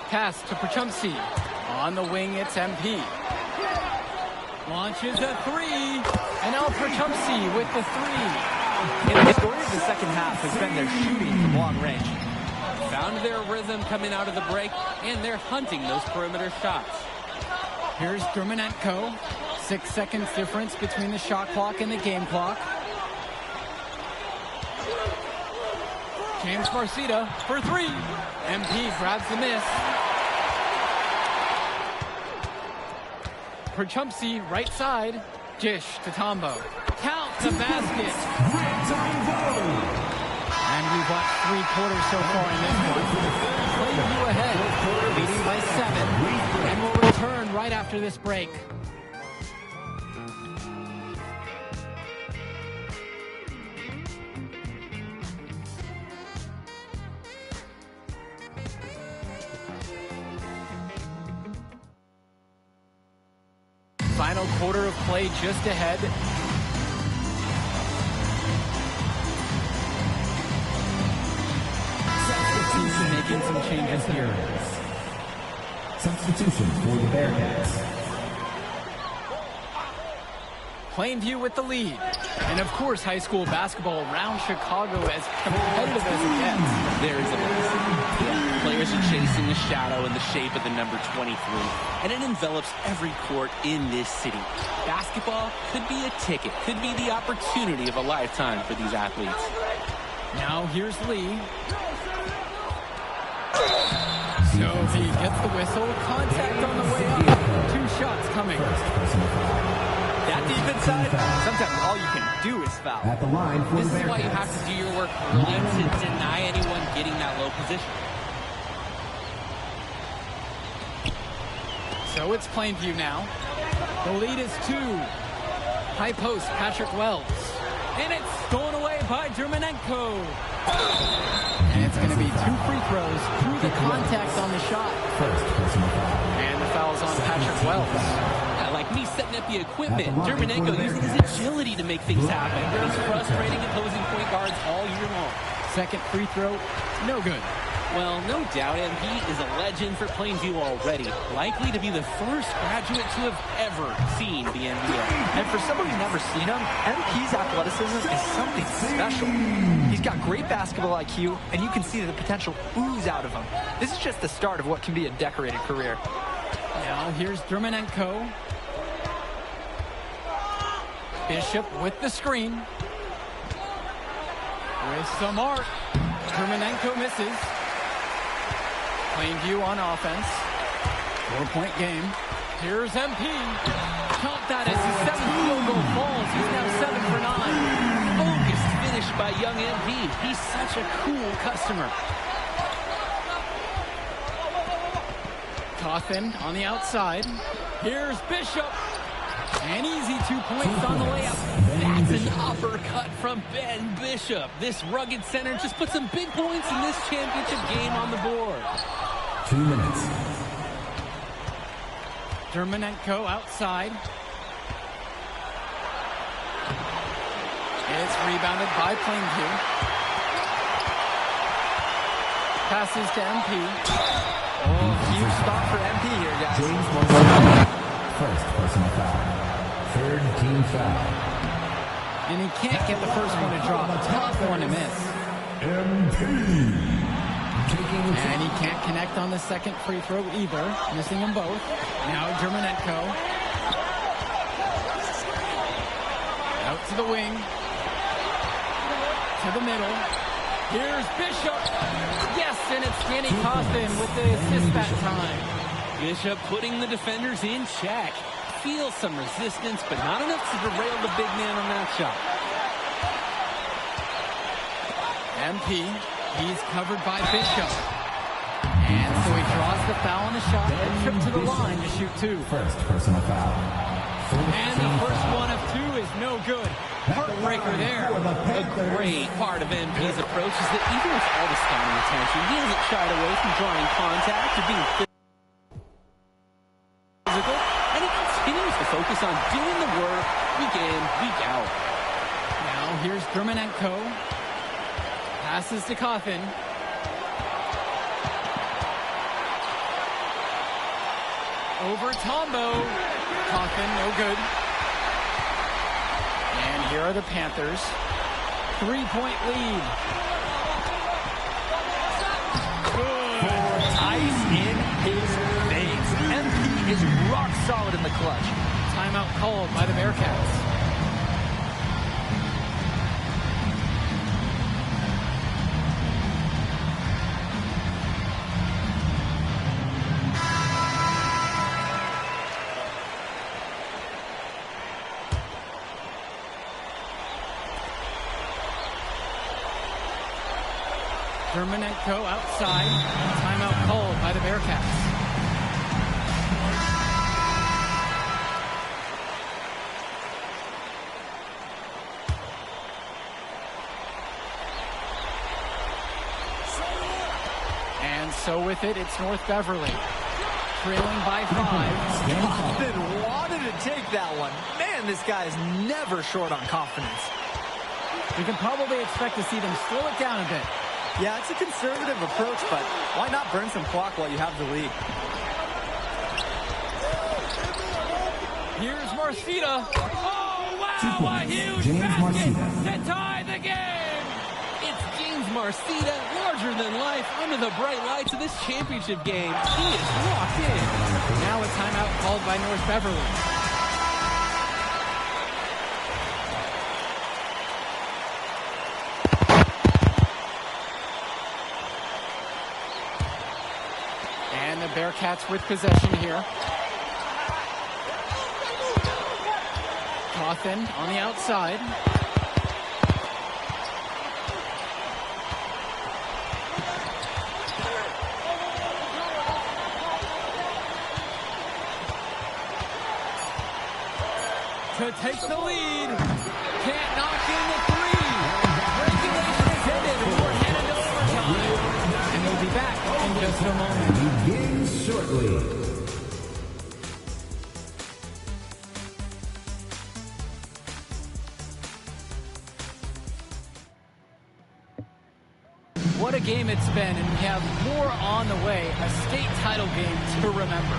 Pass to Perchumsky. On the wing, it's MP. Launches a 3. And now Perchumsky with the 3. And the story of the second half has been their shooting from long range. Found their rhythm coming out of the break, and they're hunting those perimeter shots. Here's Dermonenko. 6 seconds difference between the shot clock and the game clock. James Marcita for 3. MP grabs the miss. Perchumsky right side. Dish to Tombo. Count the basket. And we've watched 3 quarters so far in this one. Plainview ahead, leading by 7. And we'll return right after this break. Final quarter of play just ahead. Making some changes here. Substitution for the Bearcats. Plainview with the lead. And of course, high school basketball around Chicago as competitive as it gets. There is a mess. Players are chasing the shadow in the shape of the number 23, and it envelops every court in this city. Basketball could be a ticket, could be the opportunity of a lifetime for these athletes. Now here's Lee. So he gets the whistle. Contact on the way up. 2 shots coming. That defense side, sometimes all you can do is foul. At the line for This the is why you Bearcats. have to do your work early to deny anyone getting that low position. So it's Plainview now. The lead is 2. High post, Patrick Wells. And it's stolen away by Dermonenko. And it's going to be 2 free throws through the contact on the shot. And the foul's on Patrick Wells. Like me setting up the equipment, Dermonenko using his agility to make things happen. He's frustrating opposing point guards all year long. Second free throw, no good. Well, no doubt MP is a legend for Plainview already. Likely to be the first graduate to have ever seen the NBA. And for someone who's never seen him, MP's athleticism is something special. He's got great basketball IQ, and you can see the potential ooze out of him. This is just the start of what can be a decorated career. Now here's Dermonenko. Bishop with the screen. With some art. Dermonenko misses. Plainview on offense. 4-point game. Here's MP. Count that as his 7th field goal falls. He's now 7 for 9. Focused finish by young MP. He's such a cool customer. Cawthon on the outside. Here's Bishop. An easy 2 points on the layup. That's an uppercut from Ben Bishop. This rugged center just put some big points in this championship game on the board. 2 minutes. Dermonenko outside. It's rebounded by Plainview. Passes to MP. Oh, huge stop for MP here, guys. James Marcita. First personal foul. 3rd team foul. And he can't get the first one to drop. A tough one to miss. And he can't connect on the second free throw either, missing them both. Now Germanenko. Out to the wing. To the middle. Here's Bishop. Yes, and it's Danny Cawthon with the assist that time. Bishop putting the defenders in check. Feels some resistance, but not enough to derail the big man on that shot. MP, he's covered by Bishop. And so he draws the foul on the shot and trip to the line to shoot two. First personal foul. And the first one of two is no good. Heartbreaker there. A great part of MP's approach is that even with all the scouting attention, he hasn't shied away from drawing contact or being physical, and he continues to focus on doing the work week in, week out. Now here's Germanenko. Passes to Cawthon. Over Tombo. Cawthon, no good. And here are the Panthers. 3-point lead. Good. Ice in his veins. MP is rock solid in the clutch. Timeout called by the Bearcats. Germanenko outside. Timeout called by the Bearcats. And so with it, it's North Beverly. Trailing by 5. Cawthon wanted to take that one. Man, this guy is never short on confidence. We can probably expect to see them slow it down a bit. Yeah, it's a conservative approach, but why not burn some clock while you have the lead? Here's Marcita. Oh, wow, a huge basket to tie the game. It's James Marcita, larger than life, under the bright lights of this championship game. He is locked in. Now a timeout called by North Beverly. And the Bearcats with possession here. Cawthon on the outside. To take the lead. Can't knock in the three. Regulation is ended. We're headed to overtime. And we'll be back in just a moment. Begins shortly. What a game it's been, and we have more on the way. A state title game to remember.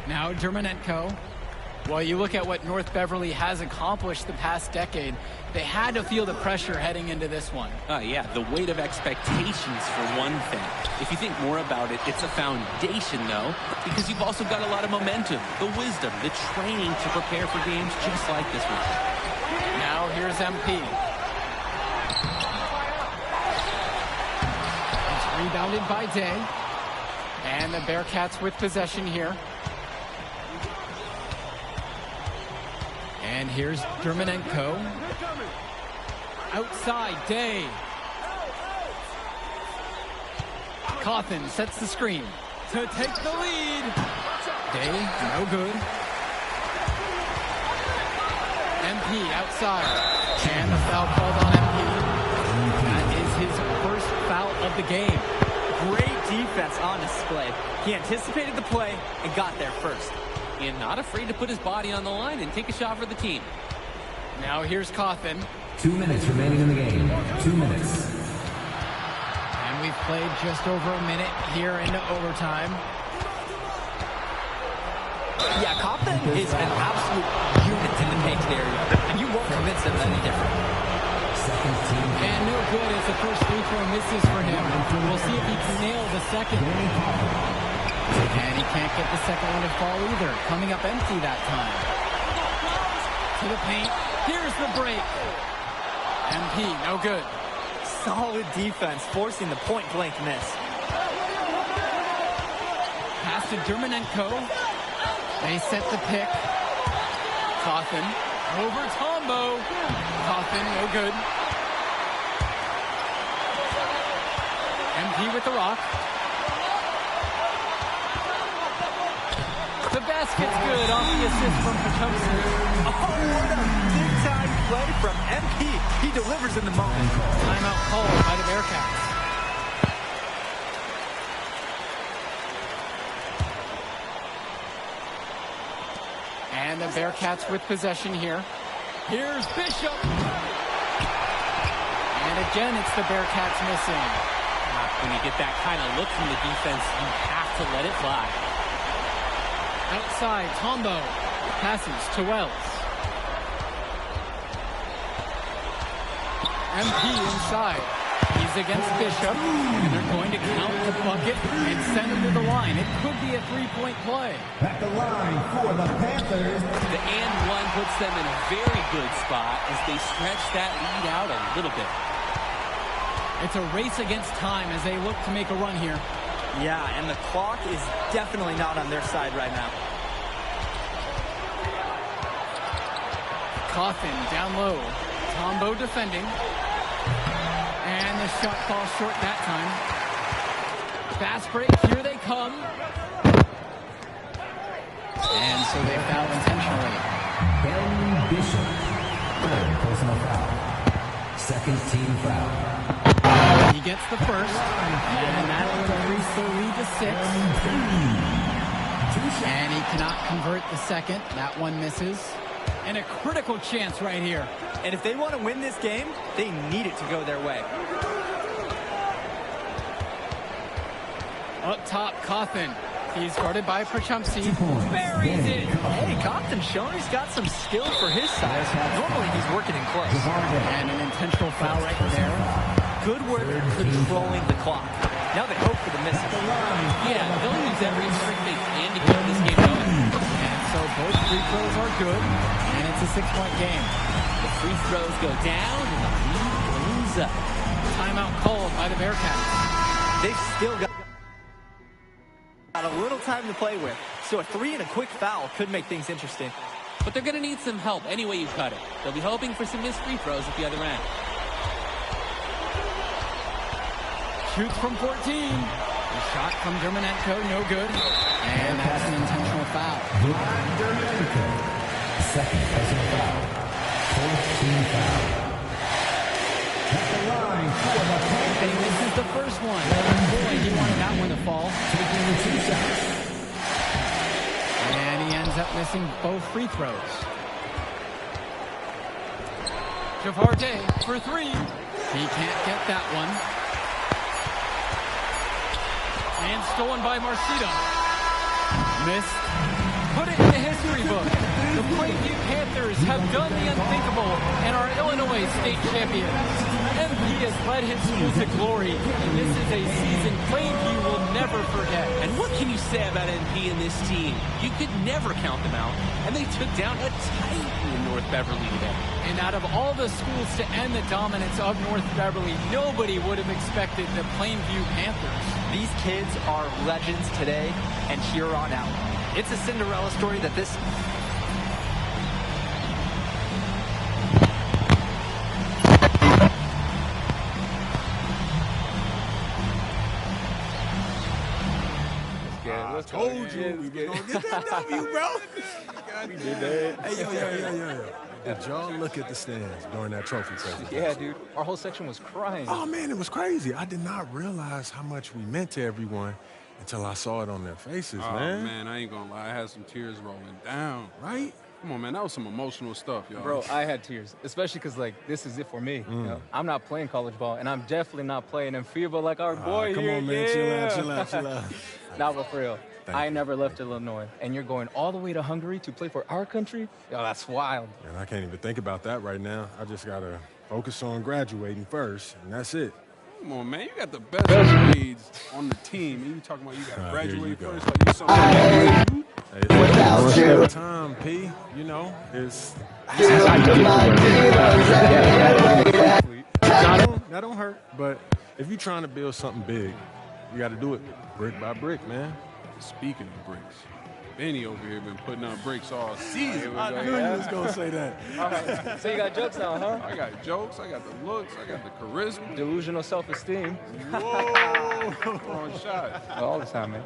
Now Germanenko. Well, you look at what North Beverly has accomplished the past decade. They had to feel the pressure heading into this one. Yeah, the weight of expectations for one thing. If you think more about it, it's a foundation, though, because you've also got a lot of momentum, the wisdom, the training to prepare for games just like this one. Now here's MP. It's rebounded by Day. And the Bearcats with possession here. And here's Germanenko. Outside, Day. Cawthon sets the screen to take the lead. Day, no good. MP outside. And the foul called on MP. That is his first foul of the game. Great defense on display. He anticipated the play and got there first. And not afraid to put his body on the line and take a shot for the team. Now here's Cawthon. 2 minutes remaining in the game. 2 minutes. And we've played just over a minute here into overtime. Yeah, Coffin is an absolute unit in the painted area, and you won't convince him any different. And no good as the first free throw misses for him. We'll see if he can nail the second. And he can't get the second one to fall either. Coming up empty that time. To the paint. Here's the break. MP, no good. Solid defense, forcing the point-blank miss. Pass to Dermonenko. They set the pick. Cawthon over Tombo. Cawthon, no good. MP with the rock. The basket's good off the assist from Pochumski. Oh, what a big-time play from MP. He delivers in the moment. Timeout called by the Bearcats. And the Bearcats with possession here. Here's Bishop. And again, it's the Bearcats missing. When you get that kind of look from the defense, you have to let it fly. Outside, Tombo passes to Wells. MP inside. He's against Bishop, and they're going to count the bucket and send him to the line. It could be a three-point play. At the line for the Panthers. The and one puts them in a very good spot as they stretch that lead out a little bit. It's a race against time as they look to make a run here. Yeah, and the clock is definitely not on their side right now. Cawthon down low. Tombo defending. And the shot falls short that time. Fast break, here they come. And so they foul intentionally. Ben Bishop. Third personal foul. Second team foul. He gets the first. And that'll increase the lead to 6. And he cannot convert the second. That one misses. And a critical chance right here. And if they want to win this game, they need it to go their way. Up top, Cawthon. He's guarded by Pochumski. Buries it. Hey, Cawthon showing he's got some skill for his size. Normally he's working in close. And an intentional foul right there. Good work controlling the clock. Now they hope for the misses. Yeah, they'll use every trick they can to keep this game going. And so both free throws are good, and it's a 6-point game. The free throws go down, and the lead goes up. Timeout called by the Bearcats. They've still got a little time to play with, so a 3 and a quick foul could make things interesting. But they're going to need some help any way you cut it. They'll be hoping for some missed free throws at the other end. Shoots from 14. The shot from Dermonenko, no good. And that's an intentional foul. Second personal foul. Fourth team foul. At the line for the Panthers. And this is the first one. Boy, he wanted that one to fall. Taking the 2 shots. And he ends up missing both free throws. Javarte for 3. He can't get that one. And stolen by Marcito. Missed. Put it in the history book. The Plainview Panthers have done the unthinkable and are Illinois state champions. MP has led his school to glory, and this is a season Plainview will never forget. And what can you say about MP and this team? You could never count them out, and they took down a Titan in North Beverly today. And out of all the schools to end the dominance of North Beverly, nobody would have expected the Plainview Panthers. These kids are legends today and here on out. It's a Cinderella story that this... I told you we were going to get that W, bro. We did that. Hey, yo. Did y'all look at the stands during that trophy presentation? Yeah, dude. Our whole section was crying. Oh, man, it was crazy. I did not realize how much we meant to everyone until I saw it on their faces, man. Oh, man, I ain't gonna lie. I had some tears rolling down. Right? Come on, man. That was some emotional stuff, y'all. Bro, I had tears, especially because, like, this is it for me. You know? I'm not playing college ball, and I'm definitely not playing in FIBA like our boy come here. on, man. Yeah. Chill out. Nah, but for real, Thank I you. never left Illinois, and you're going all the way to Hungary to play for our country? Yo, that's wild. And I can't even think about that right now. I just got to focus on graduating first, and that's it. Come on, man. You got the best grades on the team. And you talking about you got to Here you graduate go. first? Like you something. It's one step at a time, P. You know, it's... That don't hurt, but if you're trying to build something big, you got to do it brick by brick, man. Speaking of bricks, Benny over here been putting up bricks all season. I knew you was going to say that. All right, so you got jokes now, huh? I got jokes, I got the looks, I got the charisma. Delusional self-esteem. Whoa! Wrong shot. All the time, man.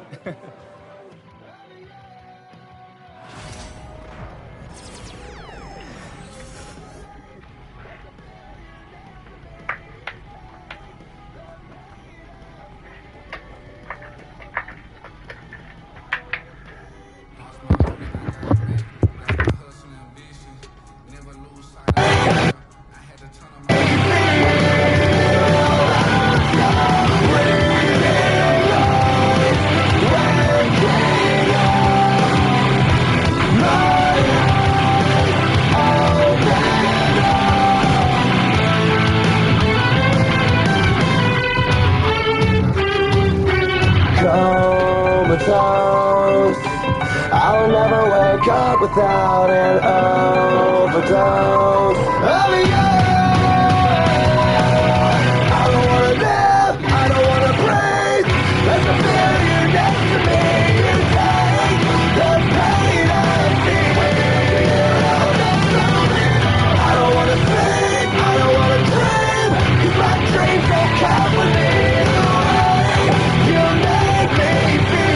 Comatose. I'll never wake up without an overdose of you. I don't wanna live, I don't wanna breathe. Let the feel you next to me. You take the pain I feel when you're next to me. I don't wanna sleep, I don't wanna dream. 'Cause my dreams don't count with me. You make me feel.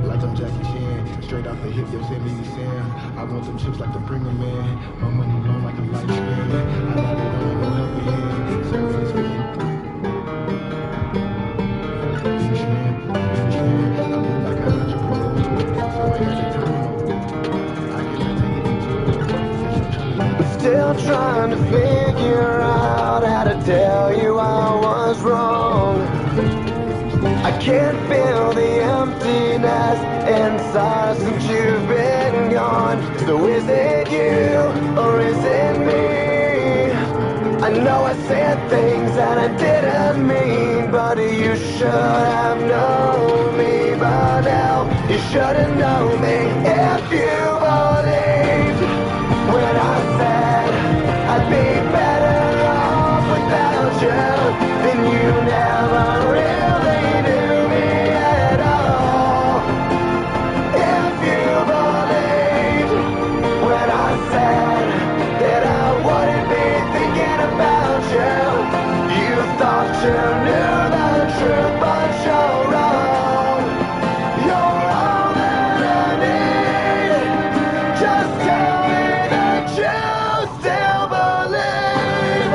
Like I'm Jackie Chan, straight off the hip, Yosemite Sam. I want them chips like the Pringle Man. My money blown like a light spin. I got it on, no helping hand. Surfing spin. Finish man. I move like a entrepreneur. So I got the time. I get like to Still trying to figure out how to tell you I was wrong. I can't feel the emptiness inside since you've been gone. So is it you or is it me? I know I said things that I didn't mean, but you should have known me by now. You shouldn't know me if you believed when I said I'd be better off without you. Then you never really knew me at all. If you believed when I said that I wouldn't be thinking about you, you thought you knew the truth, but you're wrong. You're all that I need. Just tell me that you still believe.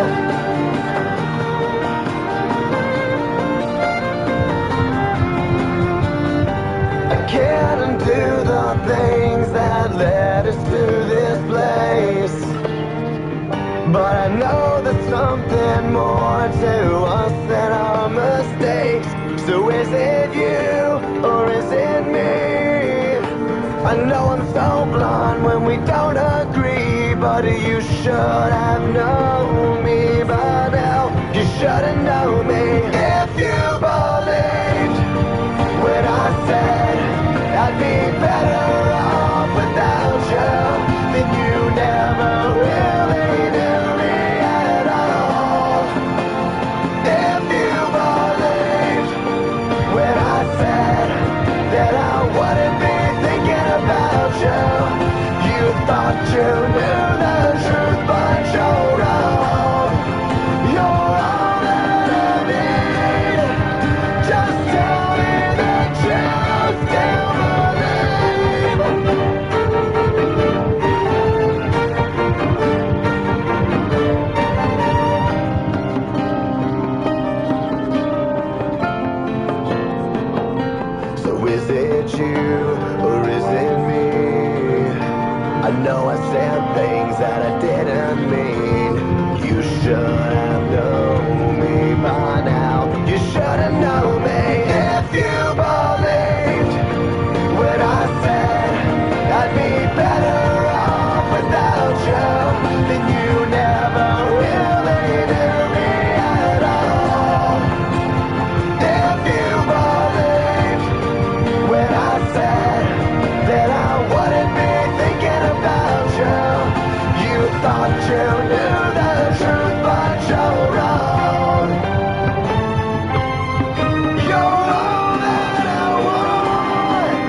I can't undo the things that led us to this place, but I know there's something more to us than our mistakes. So is it you or is it me? I know I'm so blind when we don't agree, but you should have known me by now. You shouldn't know me if you believed when I said I'd be better off without you. Then you never really knew me at all. If you believed when I said that I wouldn't be thinking about you, you thought you knew the truth, but you're wrong. You're all that I need. should have known me by now. You should have known me if you believed when I said I'd be better off without you. Then you never really knew me at all. If you believed when I said that I wouldn't be thinking about you, you thought you knew the truth, but you're wrong. You're all that I want.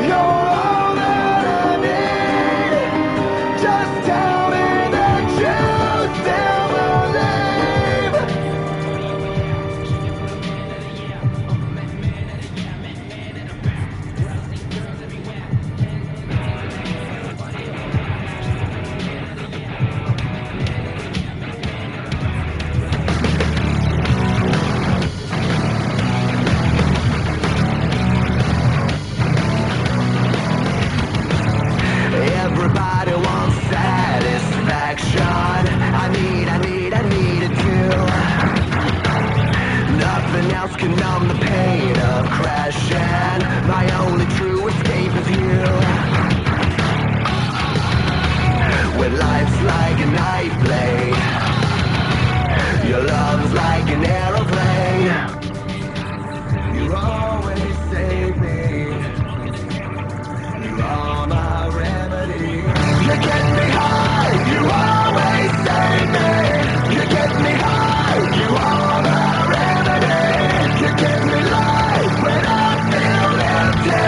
You're all that I need. Just tell me that you still believe. Everybody wants satisfaction. I need it too. Nothing else can numb the pain of crashing. My only true escape is you. When life's like a knife blade, your love's like an aeroplane. You always save me. You are my remedy. You get me high, you always save me. You get me high, you are my remedy. You give me life when I feel empty.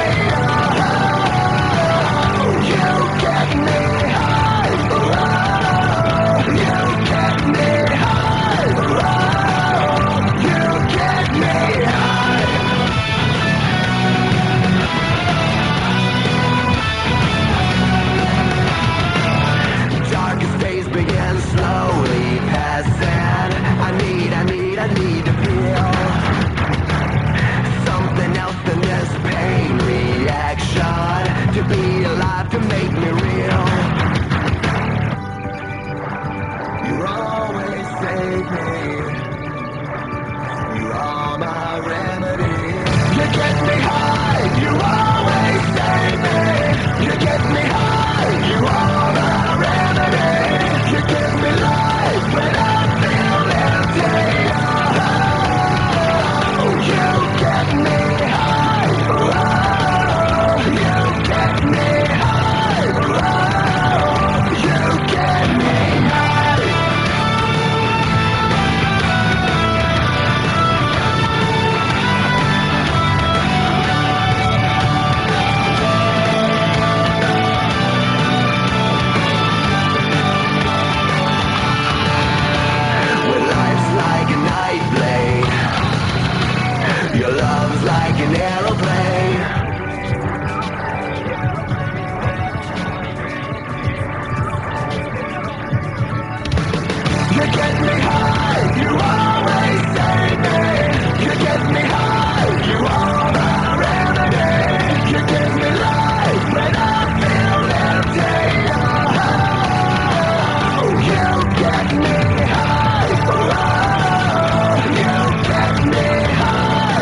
Oh, you get me high. Oh, you get me high. Oh, you get me high. Darkest days begin slowly passing. I need to feel something else than this pain reaction. To be alive, to make me real. You always save me. You are my remedy. You get me high, you always save me. You get me high, you are my remedy. You give me life when I feel empty. Oh, you get me high. Oh, you get me high. Oh, you get me high. When life's like a knife blade, your love's like an aeroplane. You get me high, you always save me. You get me high, you are my remedy. You give me life when I feel empty. Oh, you get me high. Oh, you get me high.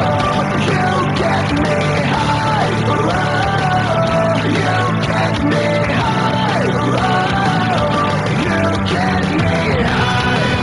Oh, you get me high. Oh, you get me high. Oh, you get me high.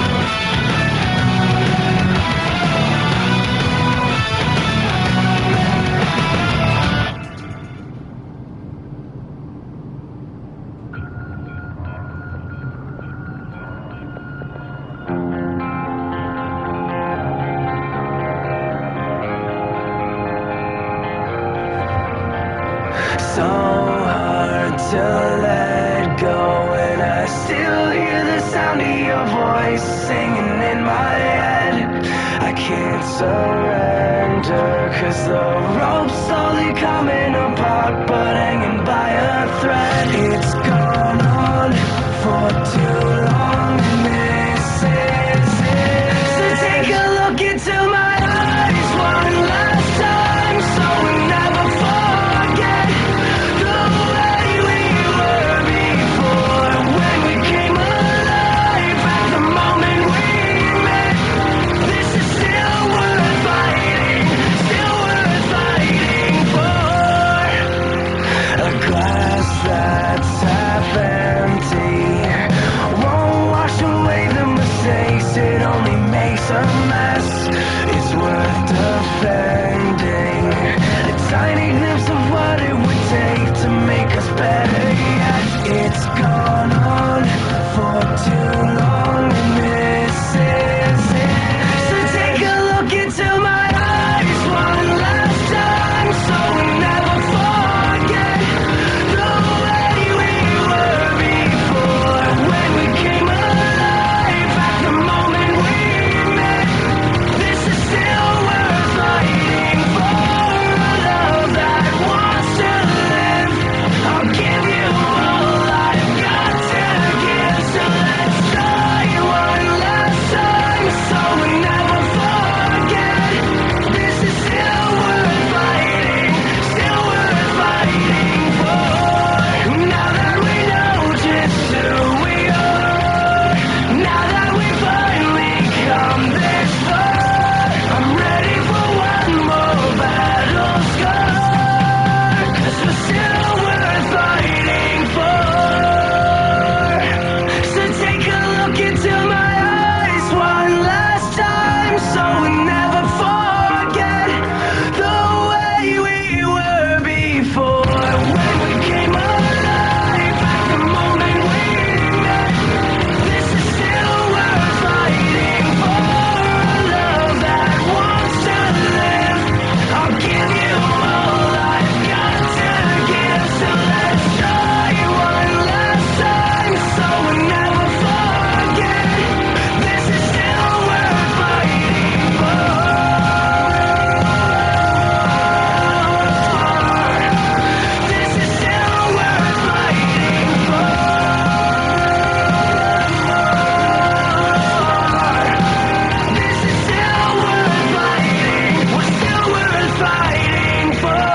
So hard to let go, and I still hear the sound of your voice singing in my head. I can't surrender, 'cause the rope's slowly coming apart, but hanging by a thread. It's gone on for too long, and this is it. So take a look into my eyes one last time, so we never forget the way we were a mess is worth defending. A tiny glimpse of what it would take to make us better. Yet it's gone on for too long, and this is it. So take a look into my eyes one last time, so we never forget the way we were before, when we came alive at the moment we met. This is still worth fighting for, a love that wants to live. I'll give you all I've got to give, so let's try one last time, so we never forget. This is still worth fighting for. Now that we know just who we are, now that we finally come this far, I'm ready for one more battle scar, 'cause we're still worth fighting for. So take a look into my eyes one last time, so we never forget the way we were before, when we came alive at the moment we met. This is still worth fighting for, a love that wants to live. I'll give you all I've got to give, so let's try one last time, so we never forget. This is still worth fighting for. This is still worth fighting for. This is still worth fighting. We're still worth fighting for.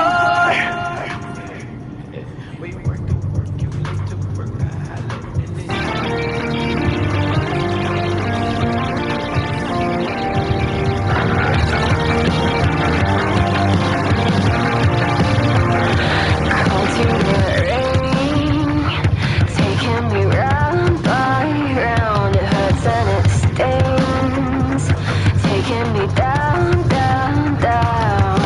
Taking me round by round, it hurts and it stings. Taking me down, down, down.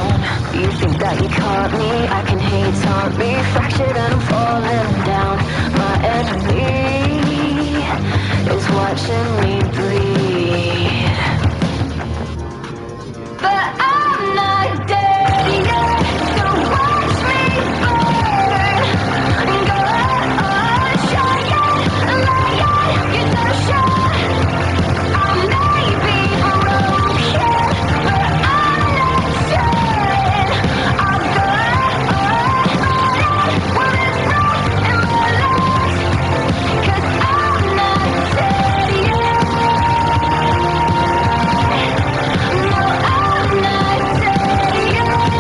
You think that you caught me? I can hate taunt me, fractured and I'm falling down. My enemy is watching me bleed, but I'm not dead yet. So watch me burn. Go on, shine it, light it, you don't shine. I may be broken, but I'm not dead. I've got when it's rough in my lungs, 'cause I'm not dead yet. No, I'm not dead yet.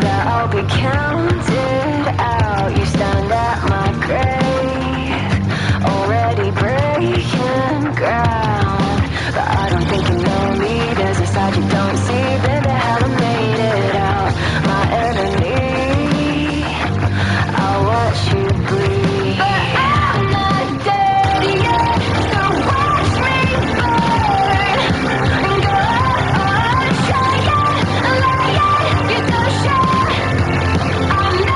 That I'll be counted out. You stand at my grave, already breaking ground. But I don't think you know me. There's a side you don't see. Baby, haven't made it out. My enemy, I'll watch you bleed. But I'm not dead yet, so watch me burn. Go on, shine it, light it, you don't shine. I'm not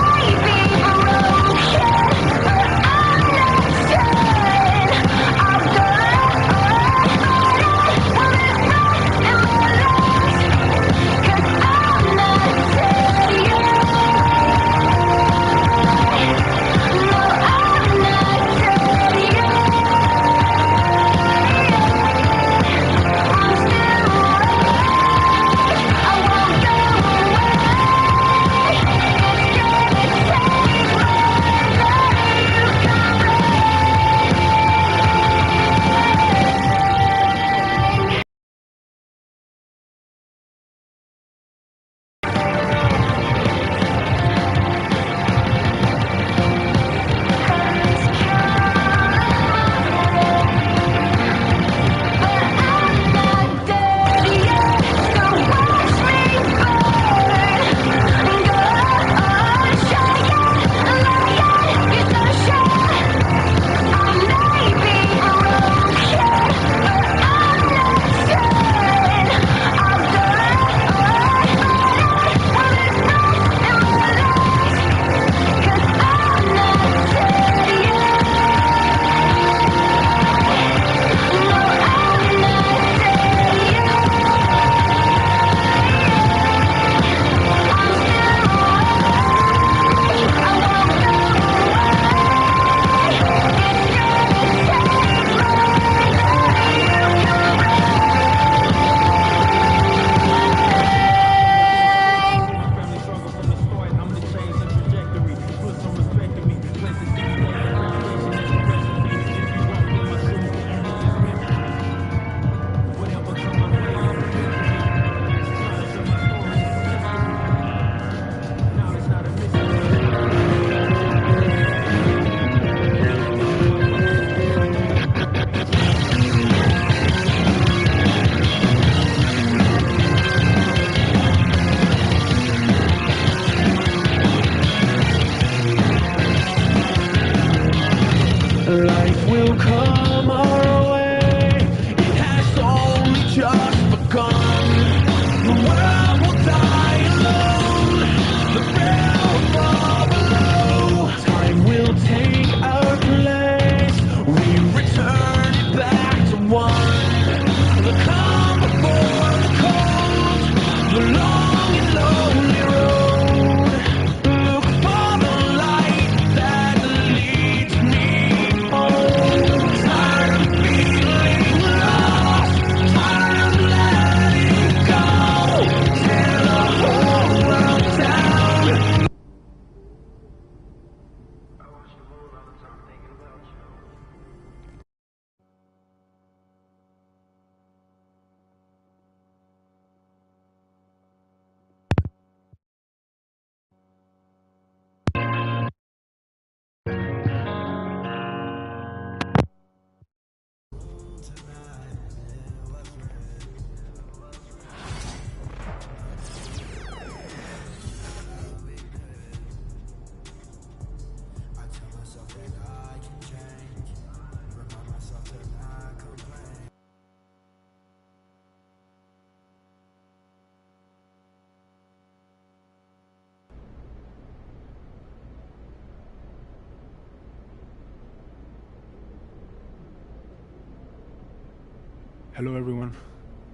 Hello, everyone.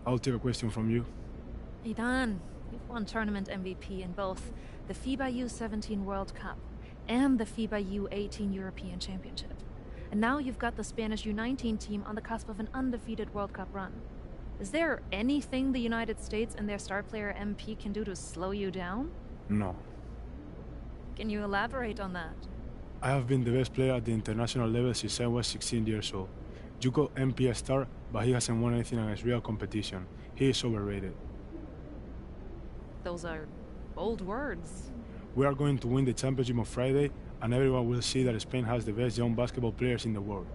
I'll take a question from you. Idan, you've won tournament MVP in both the FIBA U17 World Cup and the FIBA U18 European Championship. And now you've got the Spanish U19 team on the cusp of an undefeated World Cup run. Is there anything the United States and their star player MP can do to slow you down? No. Can you elaborate on that? I have been the best player at the international level since I was 16 years old. You call MP a star, but he hasn't won anything against real competition. He is overrated. Those are bold words. We are going to win the championship on Friday, and everyone will see that Spain has the best young basketball players in the world.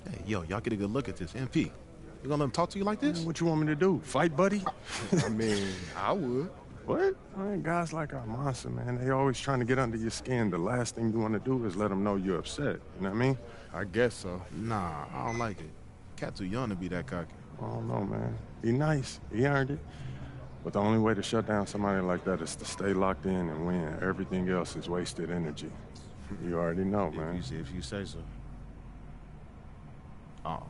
Hey, yo, y'all get a good look at this. MP, you gonna let him talk to you like this? What you want me to do? Fight, buddy? I mean, I would. What? Man, guys like Almanza, man, they always trying to get under your skin. The last thing you want to do is let them know you're upset. You know what I mean? I guess so. Nah, I don't like it. Cat too young to be that cocky. I don't know, man. Be nice. He earned it. But the only way to shut down somebody like that is to stay locked in and win. Everything else is wasted energy. You already know, man. If you say so. Oh.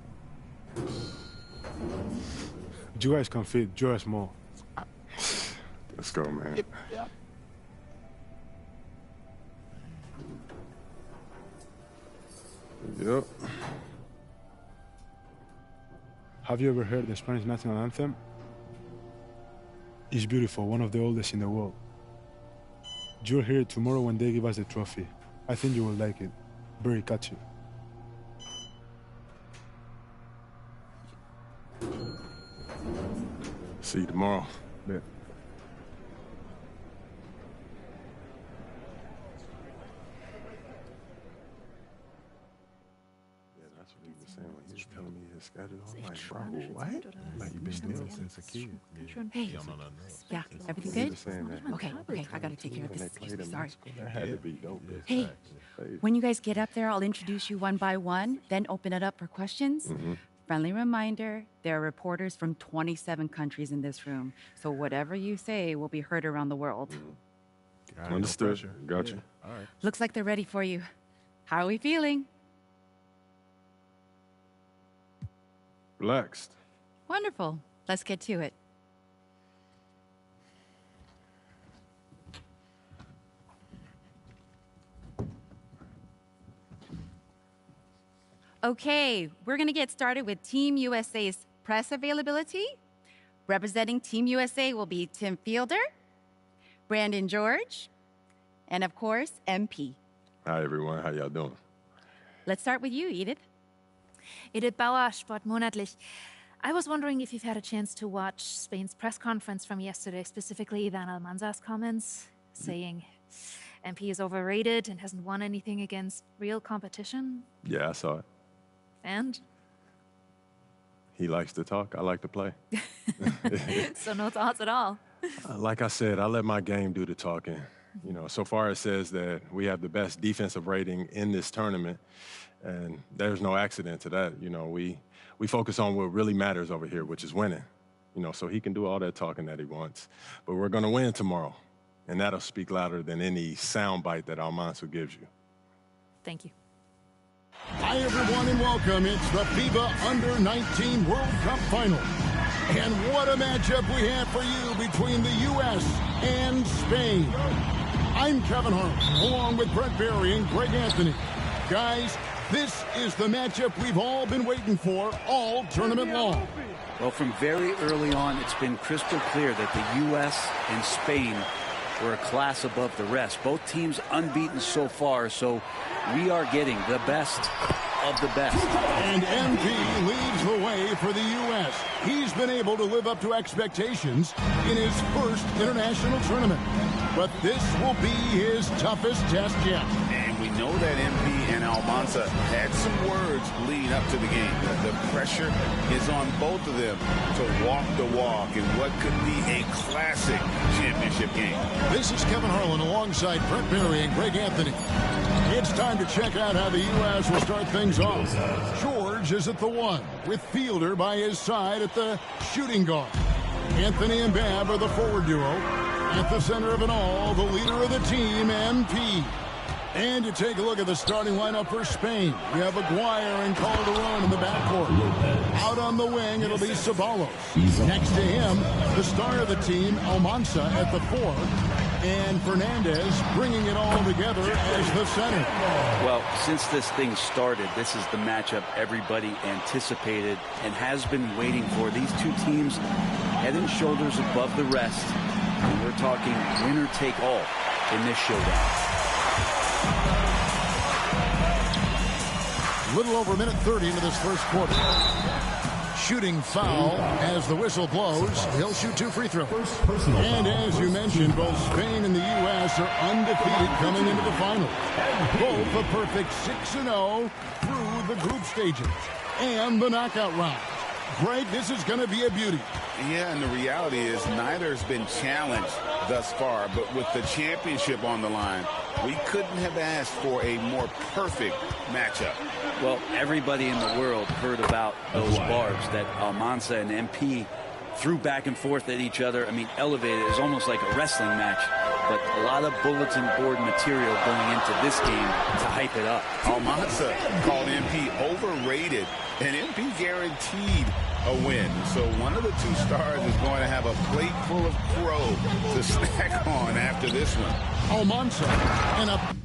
You guys can fit. You're small. Let's go, man. Yep. Yep. Have you ever heard the Spanish national anthem? It's beautiful, one of the oldest in the world. You'll hear it tomorrow when they give us the trophy. I think you will like it. Very catchy. See you tomorrow. Yeah. That's what he was saying when he was telling me his schedule. I'm like, bro, what? Like, you've been doing since a kid. Hey, yeah, everything good? Okay, I gotta take care of this. Excuse me, sorry. That had to be dope. Hey, when you guys get up there, I'll introduce you one by one, then open it up for questions. Friendly reminder, there are reporters from 27 countries in this room, so whatever you say will be heard around the world. Understood. Gotcha. All right. Looks like they're ready for you. How are we feeling? Relaxed. Wonderful. Let's get to it. Okay, we're going to get started with Team USA's press availability. Representing Team USA will be Tim Fielder, Brandon George, and of course, MP. Hi, everyone. How y'all doing? Let's start with you, Edith. Edith Bauer, Sport Monatlich. I was wondering if you've had a chance to watch Spain's press conference from yesterday, specifically Idan Almanza's comments, saying MP is overrated and hasn't won anything against real competition. Yeah, I saw it. And? He likes to talk. I like to play. So no thoughts at all? Like I said, I let my game do the talking. You know, so far it says that we have the best defensive rating in this tournament, and there's no accident to that. You know, we focus on what really matters over here, which is winning. You know, so he can do all that talking that he wants. But we're going to win tomorrow, and that'll speak louder than any soundbite that Almanza gives you. Thank you. Hi, everyone, and welcome. It's the FIBA Under-19 World Cup Final. And what a matchup we have for you between the U.S. and Spain. I'm Kevin Harlan, along with Brent Barry and Greg Anthony. Guys, this is the matchup we've all been waiting for all tournament long. Well, from very early on, it's been crystal clear that the U.S. and Spain were a class above the rest. Both teams unbeaten so far, so we are getting the best of the best. And MP leads the way for the U.S. He's been able to live up to expectations in his first international tournament. But this will be his toughest test yet. And we know that MP and Almanza had some words leading up to the game. The pressure is on both of them to walk the walk in what could be a classic championship game. This is Kevin Harlan alongside Brent Barry and Greg Anthony. It's time to check out how the U.S. will start things off. George is at the one, with Fielder by his side at the shooting guard. Anthony and Babb are the forward duo. At the center of it all, the leader of the team, MP. And you take a look at the starting lineup for Spain. You have Aguirre and Calderon in the backcourt. Out on the wing, it'll be Ceballos. Next to him, the star of the team, Almanza at the 4. And Fernandez bringing it all together as the center. Well, since this thing started, this is the matchup everybody anticipated and has been waiting for. These two teams head and shoulders above the rest. And we're talking winner take all in this showdown. Little over a minute 30 into this first quarter. Shooting foul as the whistle blows. He'll shoot 2 free throws. And as you mentioned, both Spain and the U.S. are undefeated coming into the finals. Both a perfect 6-0 through the group stages and the knockout round. Greg, this is going to be a beauty. Yeah, and the reality is neither has been challenged thus far, but with the championship on the line, we couldn't have asked for a more perfect matchup. Well, everybody in the world heard about those barbs that Almanza and MP threw back and forth at each other. I mean, elevated. It was almost like a wrestling match, but a lot of bulletin board material going into this game to hype it up. Almanza called MP overrated, and MP guaranteed a win. So one of the two stars is going to have a plate full of crow to snack on after this one. Almanza and a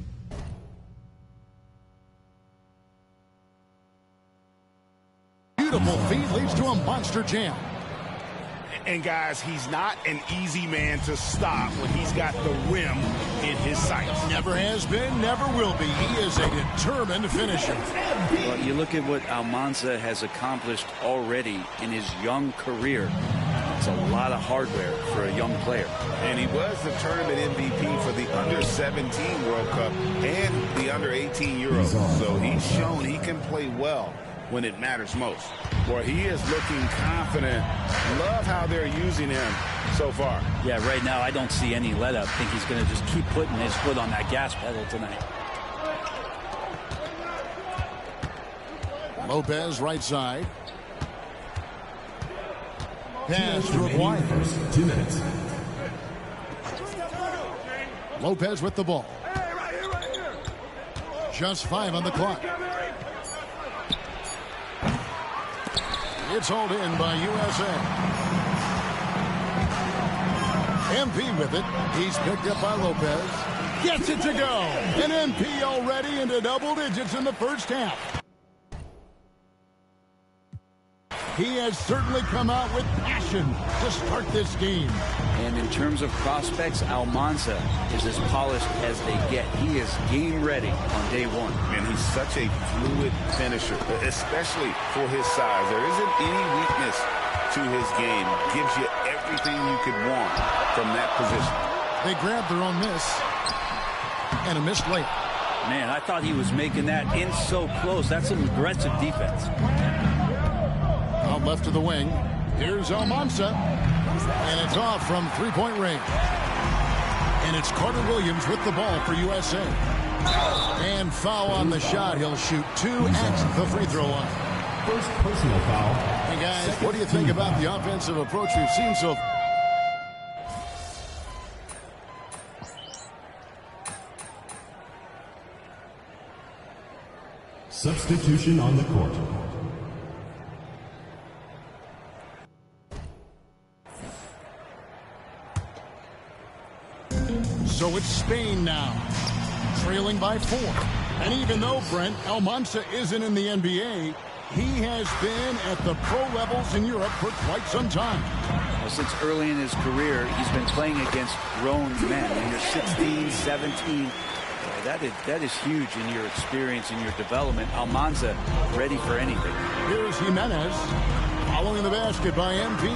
beautiful feed leads to a monster jam. And guys, he's not an easy man to stop when he's got the rim in his sights. Never has been, never will be. He is a determined finisher. Well, you look at what Almanza has accomplished already in his young career. It's a lot of hardware for a young player. And he was the tournament MVP for the Under-17 World Cup and the Under-18 Euros. So he's shown he can play well when it matters most. Well, he is looking confident. Love how they're using him so far. Yeah, right now I don't see any let up. I think he's going to just keep putting his foot on that gas pedal tonight. Lopez right side. Pass to Aguirre. 2 minutes. Lopez with the ball. Just 5 on the clock. It's hauled in by USA. MP with it. He's picked up by Lopez. Gets it to go. And MP already into double digits in the first half. He has certainly come out with passion to start this game. And in terms of prospects, Almanza is as polished as they get. He is game ready on day one. And he's such a fluid finisher, especially for his size. There isn't any weakness to his game. Gives you everything you could want from that position. They grabbed their own miss and a missed late. Man, I thought he was making that in so close. That's some aggressive defense. Out left to the wing. Here's Almanza. And it's off from three-point range. And it's Carter Williams with the ball for USA. And foul on the shot. He'll shoot 2 at the free throw line. First personal foul. Hey, guys, what do you think about the offensive approach we've seen so far? Substitution on the court. So it's Spain now, trailing by 4. And even though, Brent, Almanza isn't in the NBA, he has been at the pro levels in Europe for quite some time. Well, since early in his career, he's been playing against grown men. When you're 16, 17, that is huge in your experience, in your development. Almanza ready for anything. Here's Jimenez following the basket by MP.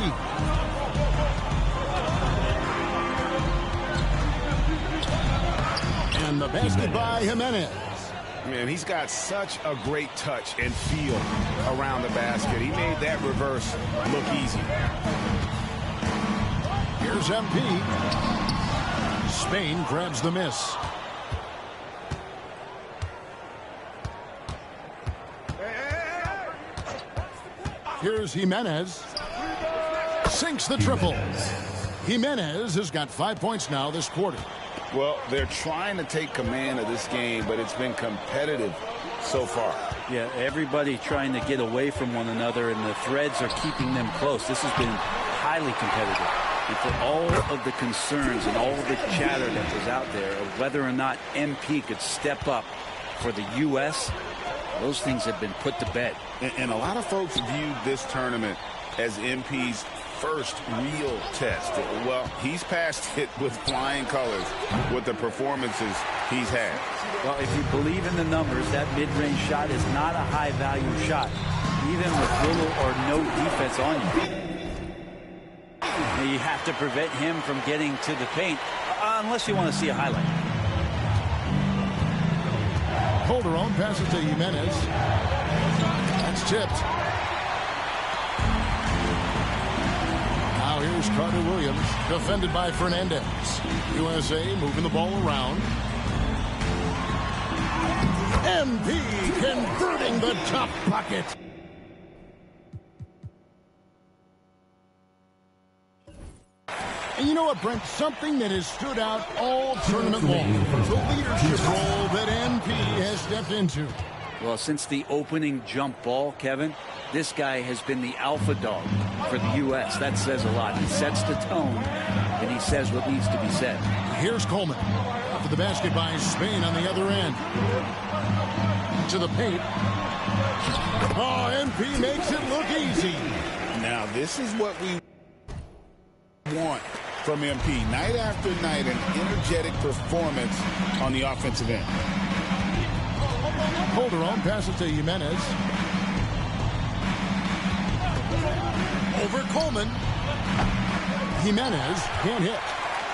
And the basket by Jimenez. Man, he's got such a great touch and feel around the basket. He made that reverse look easy. Here's MP. Spain grabs the miss. Here's Jimenez. Sinks the triple. Jimenez has got 5 points now this quarter. Well, they're trying to take command of this game, but it's been competitive so far. Yeah, everybody trying to get away from one another, and the threads are keeping them close. This has been highly competitive. And for all of the concerns and all of the chatter that was out there of whether or not MP could step up for the U.S., those things have been put to bed. And a lot of folks viewed this tournament as MP's first real test. Well, he's passed it with flying colors with the performances he's had. Well, if you believe in the numbers, that mid-range shot is not a high-value shot, even with little or no defense on you. You have to prevent him from getting to the paint, unless you want to see a highlight. Calderon passes to Jimenez. That's tipped. Now here's Carter Williams, defended by Fernandez. USA moving the ball around. MP converting the top bucket. And you know what, Brent? Something that has stood out all tournament long. The leadership role that MP has stepped into. Well, since the opening jump ball, Kevin, this guy has been the alpha dog for the U.S. That says a lot. He sets the tone, and he says what needs to be said. Here's Coleman. Up to the basket by Spain on the other end. To the paint. Oh, MP makes it look easy. Now, this is what we want from MP. Night after night, an energetic performance on the offensive end. Calderon passes to Jimenez. Over Coleman. Jimenez can't hit.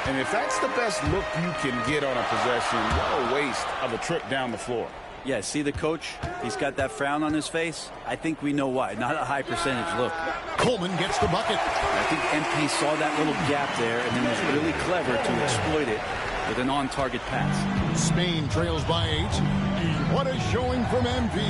And if that's the best look you can get on a possession, what a waste of a trip down the floor. Yeah, see the coach? He's got that frown on his face. I think we know why. Not a high percentage look. Coleman gets the bucket. I think MP saw that little gap there and then was really clever to exploit it with an on-target pass. Spain trails by 8. What a showing from MP.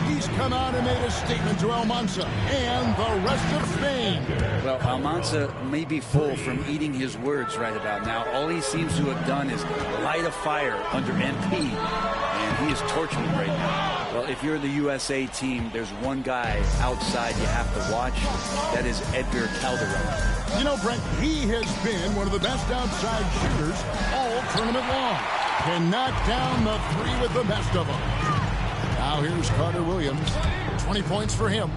He's come out and made a statement to Almanza and the rest of Spain. Well, Almanza may be full from eating his words right about now. All he seems to have done is light a fire under MP, and he is torching him right now. Well, if you're the USA team, there's one guy outside you have to watch. That is Edgar Calderon. You know, Brent, he has been one of the best outside shooters all tournament long. Can knock down the three with the best of them. Now here's Carter Williams. 20 points for him.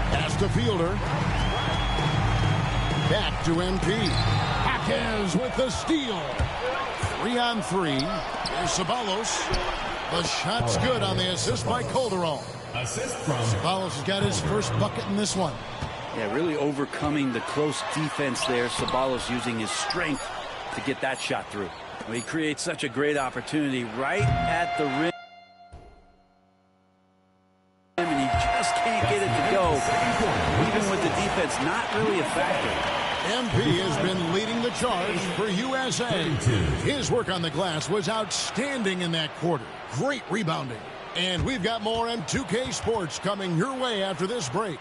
Pass to Fielder. Back to MP. Jaquez with the steal. 3-on-3. Here's Ceballos. The shot's good on the assist by Calderon. Assist from Ceballos has got his first bucket in this one. Yeah, really overcoming the close defense there. Ceballos using his strength to get that shot through. Well, he creates such a great opportunity right at the rim. And he just can't get it to go. Even with the defense not really a factor. MP has been leading the charge for USA. His work on the glass was outstanding in that quarter. Great rebounding. And we've got more M2K Sports coming your way after this break.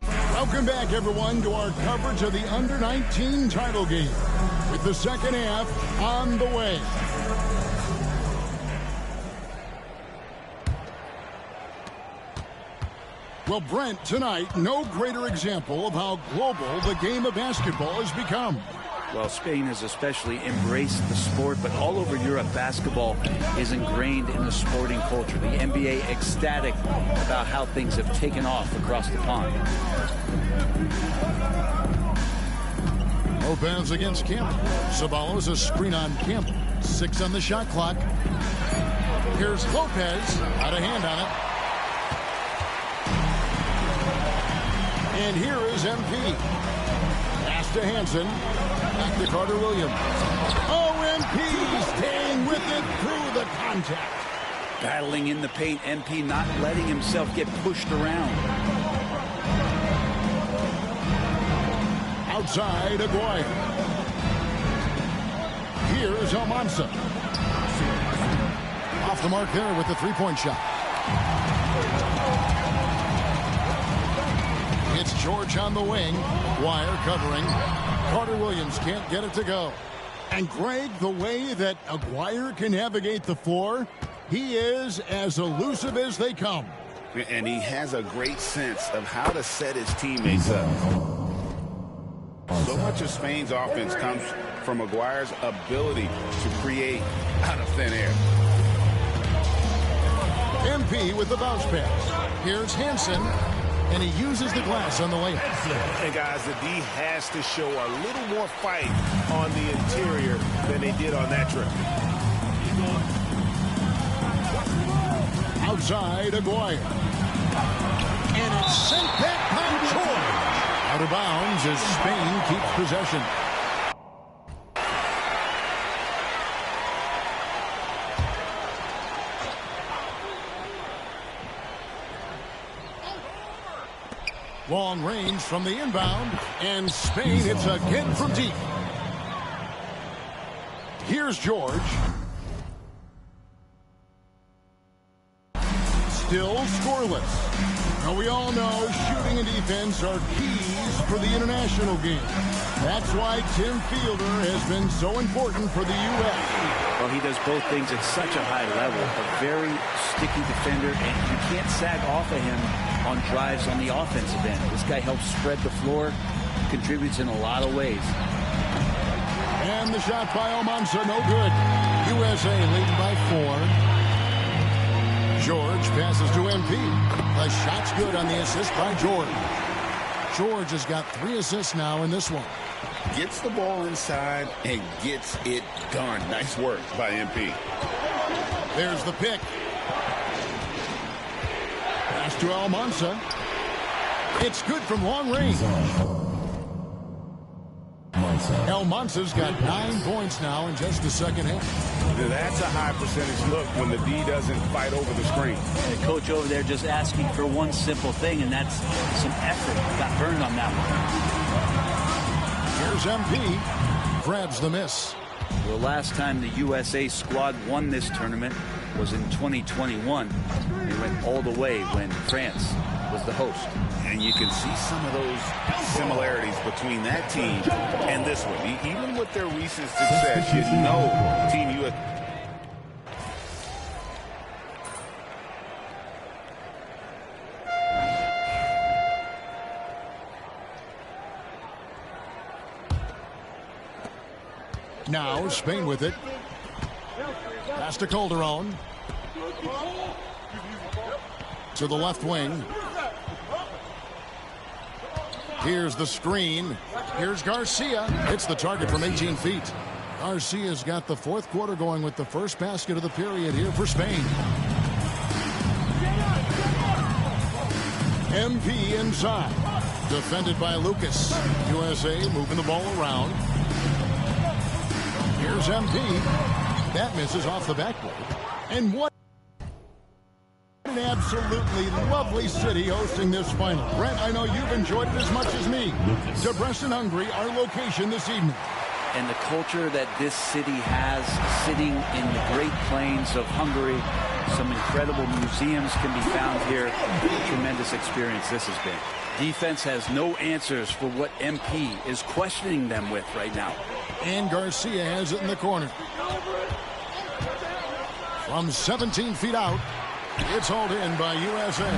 Welcome back, everyone, to our coverage of the Under-19 title game, with the second half on the way. Well, Brent, tonight, no greater example of how global the game of basketball has become. Well, Spain has especially embraced the sport, but all over Europe, basketball is ingrained in the sporting culture. The NBA ecstatic about how things have taken off across the pond. Lopez against Campbell. Ceballos a screen on Campbell. 6 on the shot clock. Here's Lopez. Out of hand on it. And here is MP. Pass to Hansen. Back to Carter Williams. MP staying with it through the contact. Battling in the paint, MP not letting himself get pushed around. Outside, Aguirre. Here's Almanza. Off the mark there with the three-point shot. It's George on the wing. Wire covering. Carter Williams can't get it to go. And Greg, the way that Aguirre can navigate the floor, he is as elusive as they come. And he has a great sense of how to set his teammates up. So much of Spain's offense comes from Aguirre's ability to create out of thin air. MP with the bounce pass. Here's Hansen, and he uses the glass on the layup. And guys, the D has to show a little more fight on the interior than they did on that trip. Outside, Aguirre. And it's sent back by George. Out of bounds as Spain keeps possession. Long range from the inbound, and Spain hits again from deep. Here's George. Still scoreless. Now we all know shooting and defense are keys for the international game. That's why Tim Fielder has been so important for the U.S. Well, he does both things at such a high level. A very sticky defender, and you can't sag off of him on drives on the offensive end. This guy helps spread the floor, contributes in a lot of ways. And the shot by Almanza, no good. USA leading by 4. George passes to MP. The shot's good on the assist by George. George has got 3 assists now in this one. Gets the ball inside and gets it done. Nice work by MP. There's the pick. Pass to Almanza. It's good from long range. Almanza's got 9 points now in just the second half. That's a high percentage look when the D doesn't fight over the screen. The coach over there just asking for one simple thing, and that's some effort. Got burned on that one. Here's MP. Grabs the miss. The last time the USA squad won this tournament was in 2021. They went all the way when France was the host. And you can see some of those similarities between that team and this one. Even with their recent success, you know Team USA. Now Spain with it. Pass to Calderon. To the left wing. Here's the screen. Here's Garcia. It's the target from 18 feet. Garcia's got the 4th quarter going with the first basket of the period here for Spain. MP inside. Defended by Lucas. USA moving the ball around. Here's MP. That misses off the backboard. And what an absolutely lovely city hosting this final. Brent, I know you've enjoyed it as much as me. Debrecen, Hungary, our location this evening. And the culture that this city has, sitting in the Great Plains of Hungary, some incredible museums can be found here. A tremendous experience this has been. Defense has no answers for what MP is questioning them with right now. And Garcia has it in the corner. From 17 feet out, it's hauled in by USA.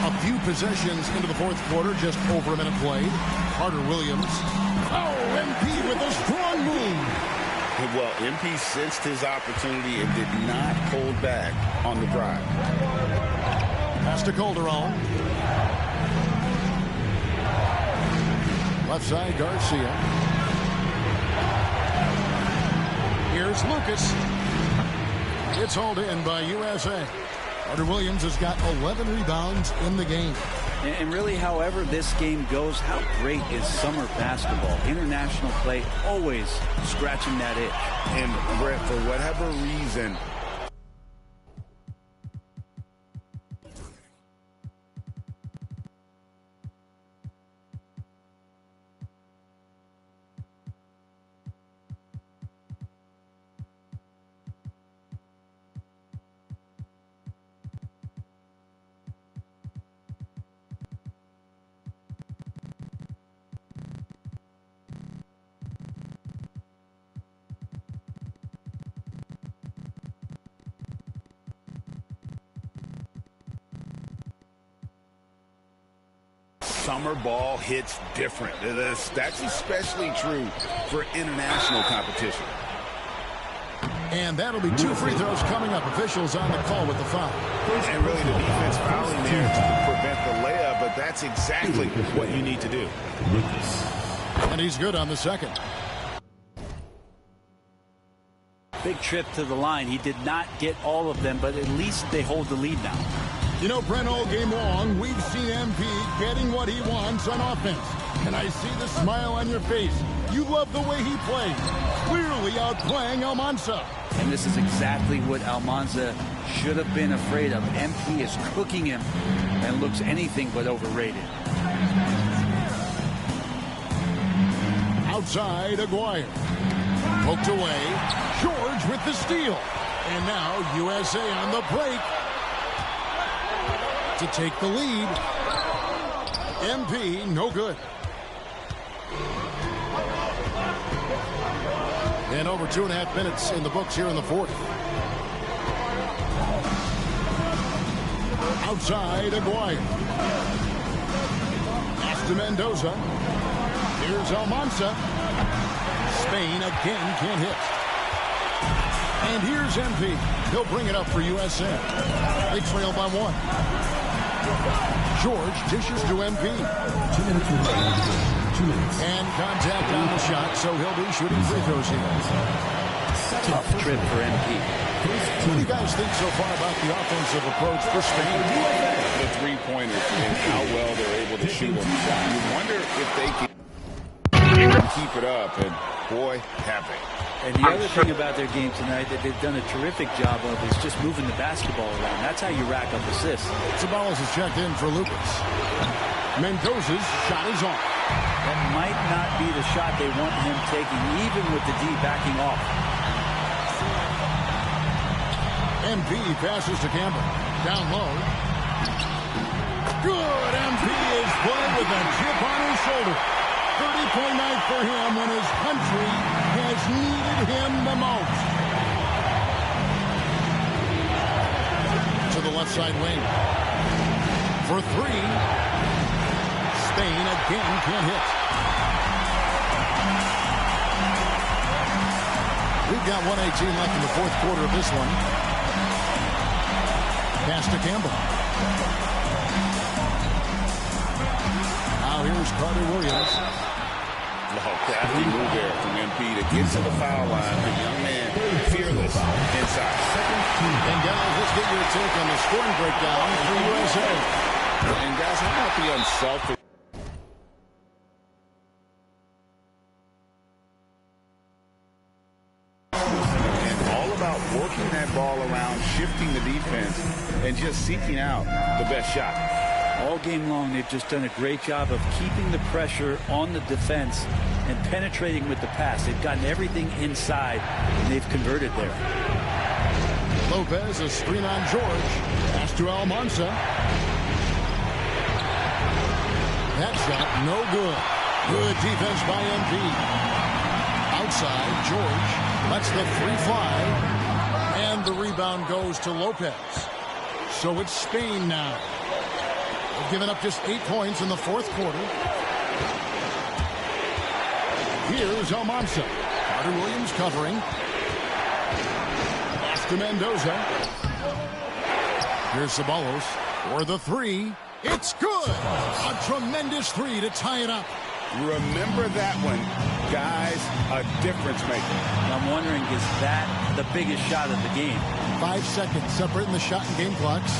A few possessions into the 4th quarter, just over a minute played. Carter Williams. Oh, MP with a strong move. Well, MP sensed his opportunity and did not hold back on the drive. Pass to Calderon. Left side, Garcia. Here's Lucas. It's hauled in by USA. Carter Williams has got 11 rebounds in the game. And really, however this game goes, how great is summer basketball? International play always scratching that itch. And Brett, for whatever reason, summer ball hits different. That's especially true for international competition. And that'll be 2 free throws coming up. Officials on the call with the foul. And really the defense fouling there to prevent the layup, but that's exactly what you need to do. And he's good on the second. Big trip to the line. He did not get all of them, but at least they hold the lead now. You know, Brent, all game long, we've seen MP getting what he wants on offense. And I see the smile on your face. You love the way he plays. Clearly outplaying Almanza. And this is exactly what Almanza should have been afraid of. MP is cooking him and looks anything but overrated. Outside, Aguirre. Poked away. George with the steal. And now USA on the break to take the lead. MP, no good. And over 2.5 minutes in the books here in the fourth. Outside, Aguirre. Pass to Mendoza. Here's Almanza. Spain again can't hit. And here's MP. He'll bring it up for USA. They trail by 1. George dishes to MP. 2 minutes remaining. 2 minutes. And contact on the shot, so he'll be shooting free throws here. Tough trip for MP. What do you guys think so far about the offensive approach for Spain? The three-pointers and how well they're able to shoot them. You wonder if they can keep it up, and boy, have they. And the other thing about their game tonight that they've done a terrific job of is just moving the basketball around. That's how you rack up assists. Ceballos is checked in for Lucas. Mendoza's shot is on. That might not be the shot they want him taking, even with the D backing off. MP passes to Campbell. Down low. Good. MP is playing with a chip on his shoulder. 30-point night for him when his country has needed him the most. To the left side wing. For 3. Spain again can't hit. We've got 1:18 left in the fourth quarter of this one. Pass to Campbell. Now here's Carter Williams. Crafty move there from MP to get to the foul line. The young man, fearless inside. And guys, let's get your take on the scoring breakdown for USA. And guys, how about the unselfish? And all about working that ball around, shifting the defense, and just seeking out the best shot. All game long, they've just done a great job of keeping the pressure on the defense and penetrating with the pass. They've gotten everything inside, and they've converted there. Lopez, a screen on George. Pass to Almanza. That shot, no good. Good defense by MP. Outside, George lets the 3 fly. And the rebound goes to Lopez. So it's Spain now. They've given up just 8 points in the fourth quarter. Here's Almanza. Carter Williams covering. Pass to Mendoza. Here's Ceballos for the 3. It's good. A tremendous 3 to tie it up. Remember that one, guys, a difference maker. I'm wondering, is that the biggest shot of the game? 5 seconds separating the shot and game clocks.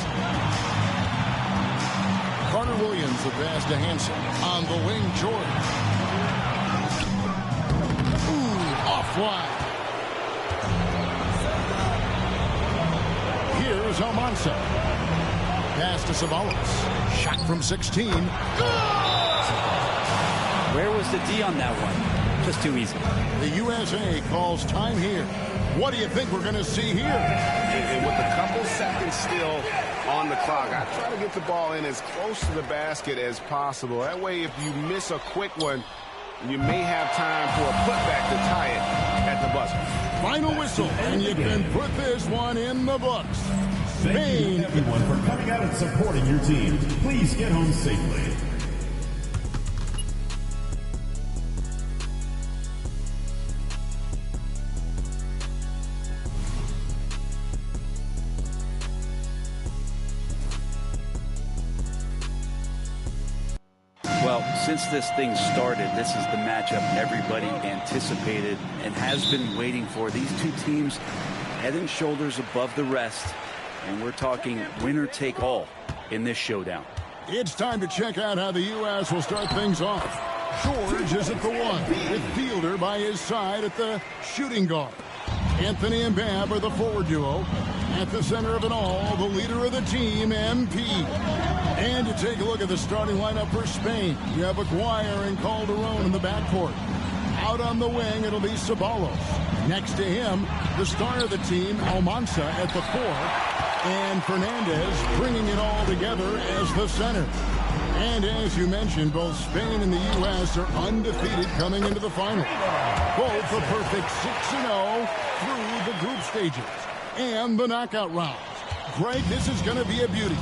Carter Williams, the pass to Hansen. On the wing, George. Ooh, off wide. Here's Almanza. Pass to Ceballos. Shot from 16. Where was the D on that one? Just too easy. The USA calls time here. What do you think we're going to see here? And with a couple seconds still on the clock, I try to get the ball in as close to the basket as possible. That way, if you miss a quick one, you may have time for a putback to tie it at the buzzer. Final whistle, and you can put this one in the books. Thank you, everyone, for coming out and supporting your team. Please get home safely. Well, since this thing started, this is the matchup everybody anticipated and has been waiting for. These two teams head and shoulders above the rest, and we're talking winner take all in this showdown. It's time to check out how the U.S. will start things off. George is at the one, with Fielder by his side at the shooting guard. Anthony and Babb are the forward duo. At the center of it all, the leader of the team, MP. And you take a look at the starting lineup for Spain. You have Aguirre and Calderon in the backcourt. Out on the wing, it'll be Ceballos. Next to him, the star of the team, Almanza at the 4. And Fernandez bringing it all together as the center. And as you mentioned, both Spain and the U.S. are undefeated coming into the final. Both a perfect 6-0 through the group stages and the knockout rounds. Greg, this is going to be a beauty.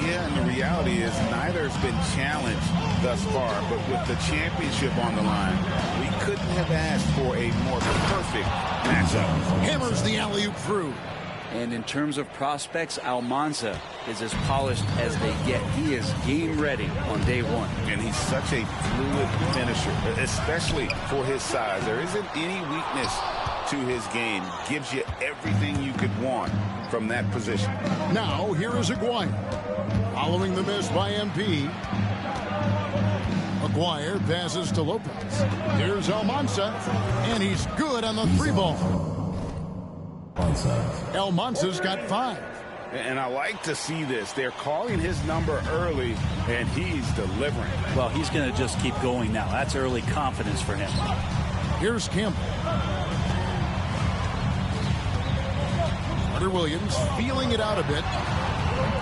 Yeah, and the reality is neither has been challenged thus far, but with the championship on the line, we couldn't have asked for a more perfect matchup. Hammers the alley-oop through. And in terms of prospects, Almanza is as polished as they get. He is game ready on day one. And he's such a fluid finisher, especially for his size. There isn't any weakness to his game. Gives you everything you could want from that position. Now, here is Aguirre. Following the miss by MP. Aguirre passes to Lopez. Here's Almanza, and he's good on the 3-ball. Almanza's got 5. And I like to see this. They're calling his number early, and he's delivering. Well, he's going to just keep going now. That's early confidence for him. Here's Campbell. Carter Williams feeling it out a bit.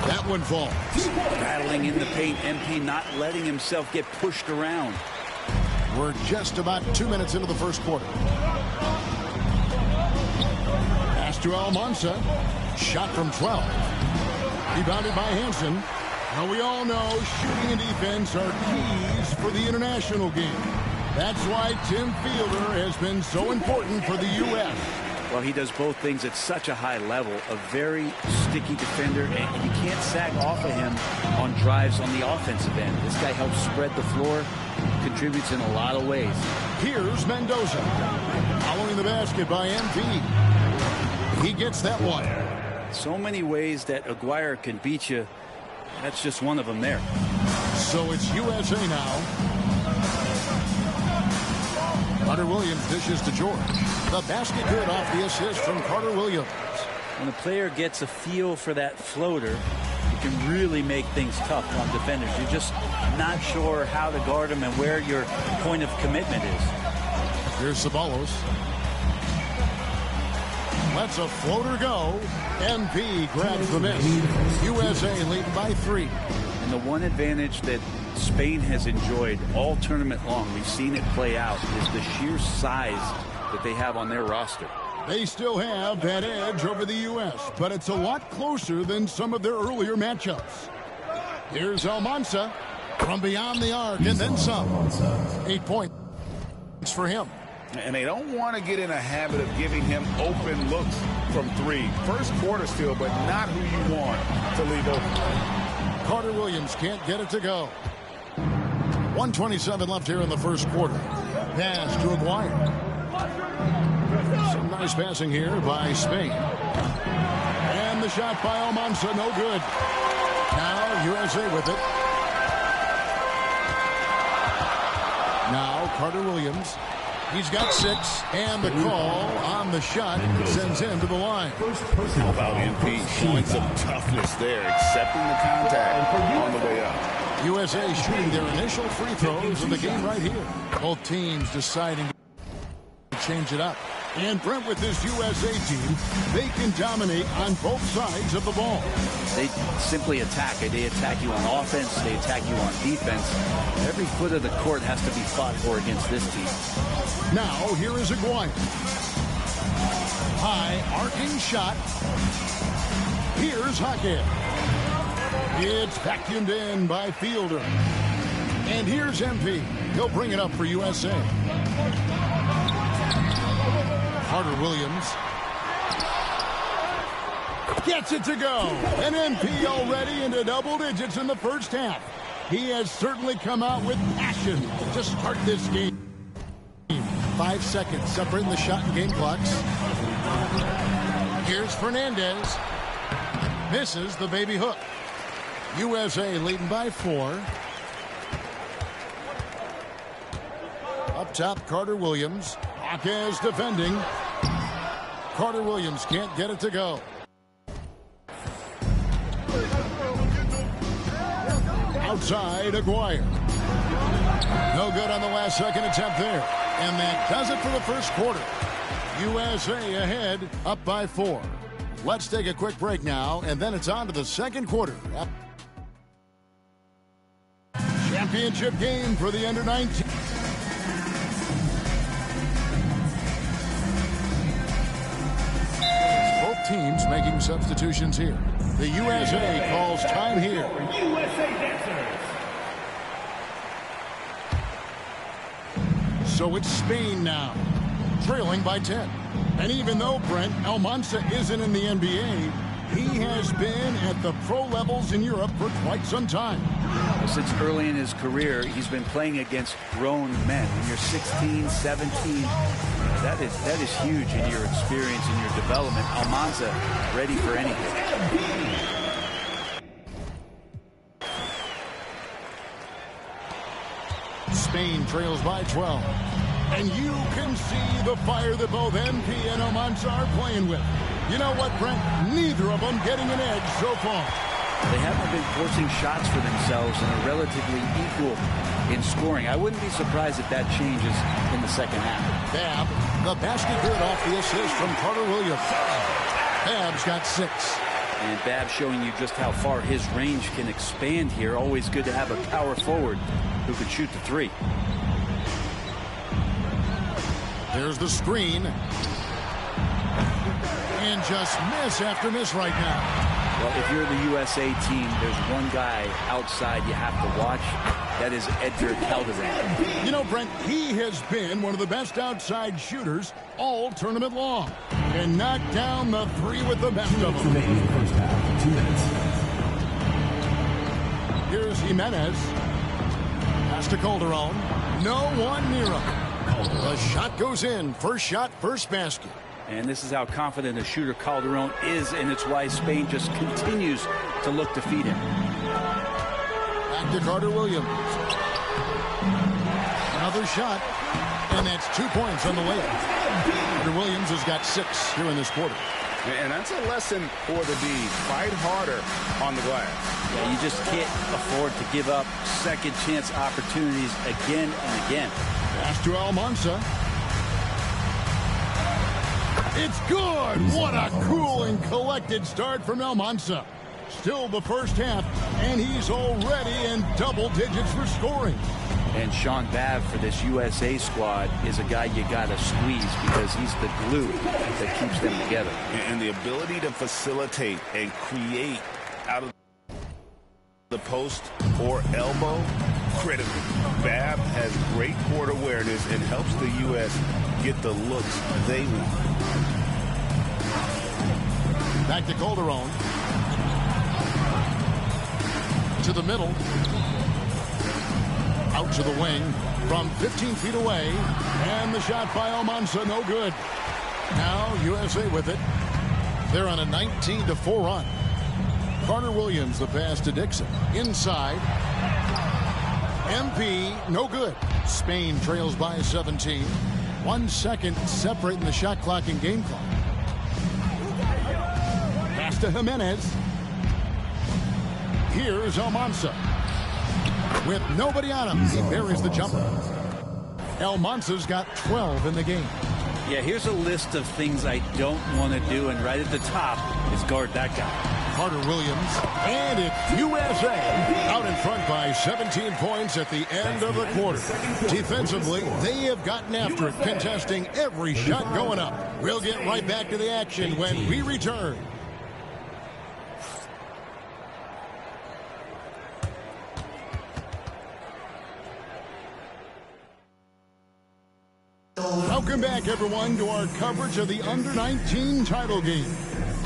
That one falls. Battling in the paint. MP not letting himself get pushed around. We're just about 2 minutes into the first quarter. Pass to Almanza. Shot from 12. Rebounded by Hansen. Now we all know shooting and defense are keys for the international game. That's why Tim Fielder has been so important for the U.S. Well, he does both things at such a high level. A very sticky defender, and you can't sag off of him on drives on the offensive end. This guy helps spread the floor, contributes in a lot of ways. Here's Mendoza. Following the basket by MP. He gets that one. So many ways that Aguirre can beat you. That's just one of them there. So it's USA now. Carter Williams dishes to George. The basket good off the assist from Carter Williams. When a player gets a feel for that floater, you can really make things tough on defenders. You're just not sure how to guard them and where your point of commitment is. Here's Ceballos. Lets a floater go. MP grabs the miss. USA lead by 3. And the one advantage that Spain has enjoyed all tournament long, we've seen it play out, is the sheer size that they have on their roster. They still have that edge over the U.S., but it's a lot closer than some of their earlier matchups. Here's Almanza from beyond the arc, and then some. 8 points for him. And they don't want to get in a habit of giving him open looks from 3. First quarter still, but not who you want to leave open. Carter Williams can't get it to go. 1:27 left here in the first quarter. Pass to Aguirre. Some nice passing here by Spain. And the shot by Almanza, no good. Now USA with it. Now Carter Williams. He's got 6, and the call on the shot sends him to the line. How about MP showing some toughness there, accepting the contact on the way up. USA shooting their initial free throws of the game right here. Both teams deciding to change it up. And Brent, with this USA team, they can dominate on both sides of the ball. They simply attack. They attack you on offense. They attack you on defense. Every foot of the court has to be fought for against this team. Now, here is Aguirre. High, arcing shot. Here's Hackett. It's vacuumed in by Fielder. And here's MP. He'll bring it up for USA. Carter Williams gets it to go. And MP already into double digits in the first half. He has certainly come out with passion to start this game. 5 seconds separating the shot and game clocks. Here's Fernandez. Misses the baby hook. USA leading by 4. Up top, Carter Williams. Jaquez defending. Carter Williams can't get it to go. Outside, Aguirre. No good on the last second attempt there. And that does it for the first quarter. USA ahead, up by 4. Let's take a quick break now, and then it's on to the second quarter. Championship game for the under-19. Both teams making substitutions here. The USA calls time here. USA dancers. So it's Spain now, trailing by 10. And even though Brent Almanza isn't in the NBA, he has been at the pro levels in Europe for quite some time. Since early in his career, he's been playing against grown men. When you're 16, 17, that is huge in your experience and your development. Almanza ready for anything. Spain trails by 12. And you can see the fire that both MP and Almanza are playing with. You know what, Brent? Neither of them getting an edge so far. They haven't been forcing shots for themselves and are relatively equal in scoring. I wouldn't be surprised if that changes in the second half. Babb, the basket good off the assist from Carter Williams. Babb's got 6. And Babb showing you just how far his range can expand here. Always good to have a power forward who can shoot the 3. There's the screen. And just miss after miss right now. Well, if you're the USA team, there's one guy outside you have to watch. That is Edgar Calderon. You know, Brent, he has been one of the best outside shooters all tournament long. And knocked down the 3 with the best of them. First half, 2 minutes. Here's Jimenez. Pass to Calderon. No one near him. The shot goes in. First shot, first basket. And this is how confident a shooter Calderon is, and it's why Spain just continues to look to feed him. Back to Carter Williams. Another shot, and that's 2 points on the way. Carter Williams has got 6 here in this quarter. And that's a lesson for the D. Fight harder on the glass. Yeah, you just can't afford to give up second chance opportunities again and again. Pass to Almanza. It's good! What a cool and collected start from Almanza. Still the first half, and he's already in double digits for scoring. And Sean Babb for this USA squad is a guy you got to squeeze because he's the glue that keeps them together. And the ability to facilitate and create out of the post or elbow, critical. Babb has great court awareness and helps the U.S. get the looks they want. Back to Calderon. To the middle. Out to the wing from 15 feet away. And the shot by Almanza, no good. Now USA with it. They're on a 19-4 run. Carter Williams, the pass to Dixon. Inside. MP, no good. Spain trails by 17. 1 second separating the shot clock and game clock. Pass to Jimenez. Here's Almanza. With nobody on him, he buries the jumper. Almanza's got 12 in the game. Yeah, here's a list of things I don't want to do, and right at the top is guard that guy. Carter Williams, and it's USA out in front by 17 points at the end of the quarter. Defensively, they have gotten after it, contesting every shot going up. We'll get right back to the action when we return. Welcome back, everyone, to our coverage of the Under-19 title game,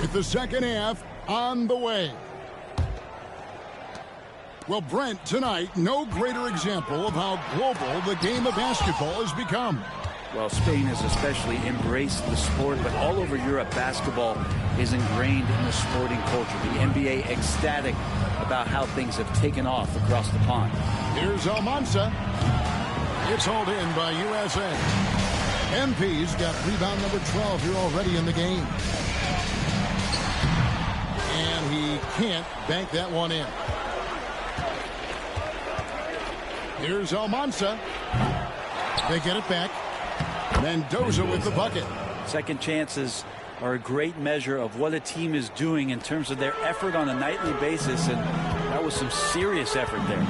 with the second half on the way. Well, Brent, tonight, no greater example of how global the game of basketball has become. Well, Spain has especially embraced the sport, but all over Europe, basketball is ingrained in the sporting culture. The NBA ecstatic about how things have taken off across the pond. Here's Almanza. It's hauled in by USA. MP's got rebound number 12 here already in the game. And he can't bank that one in. Here's Almanza. They get it back. Mendoza with the bucket. Second chances are a great measure of what a team is doing in terms of their effort on a nightly basis, and that was some serious effort there.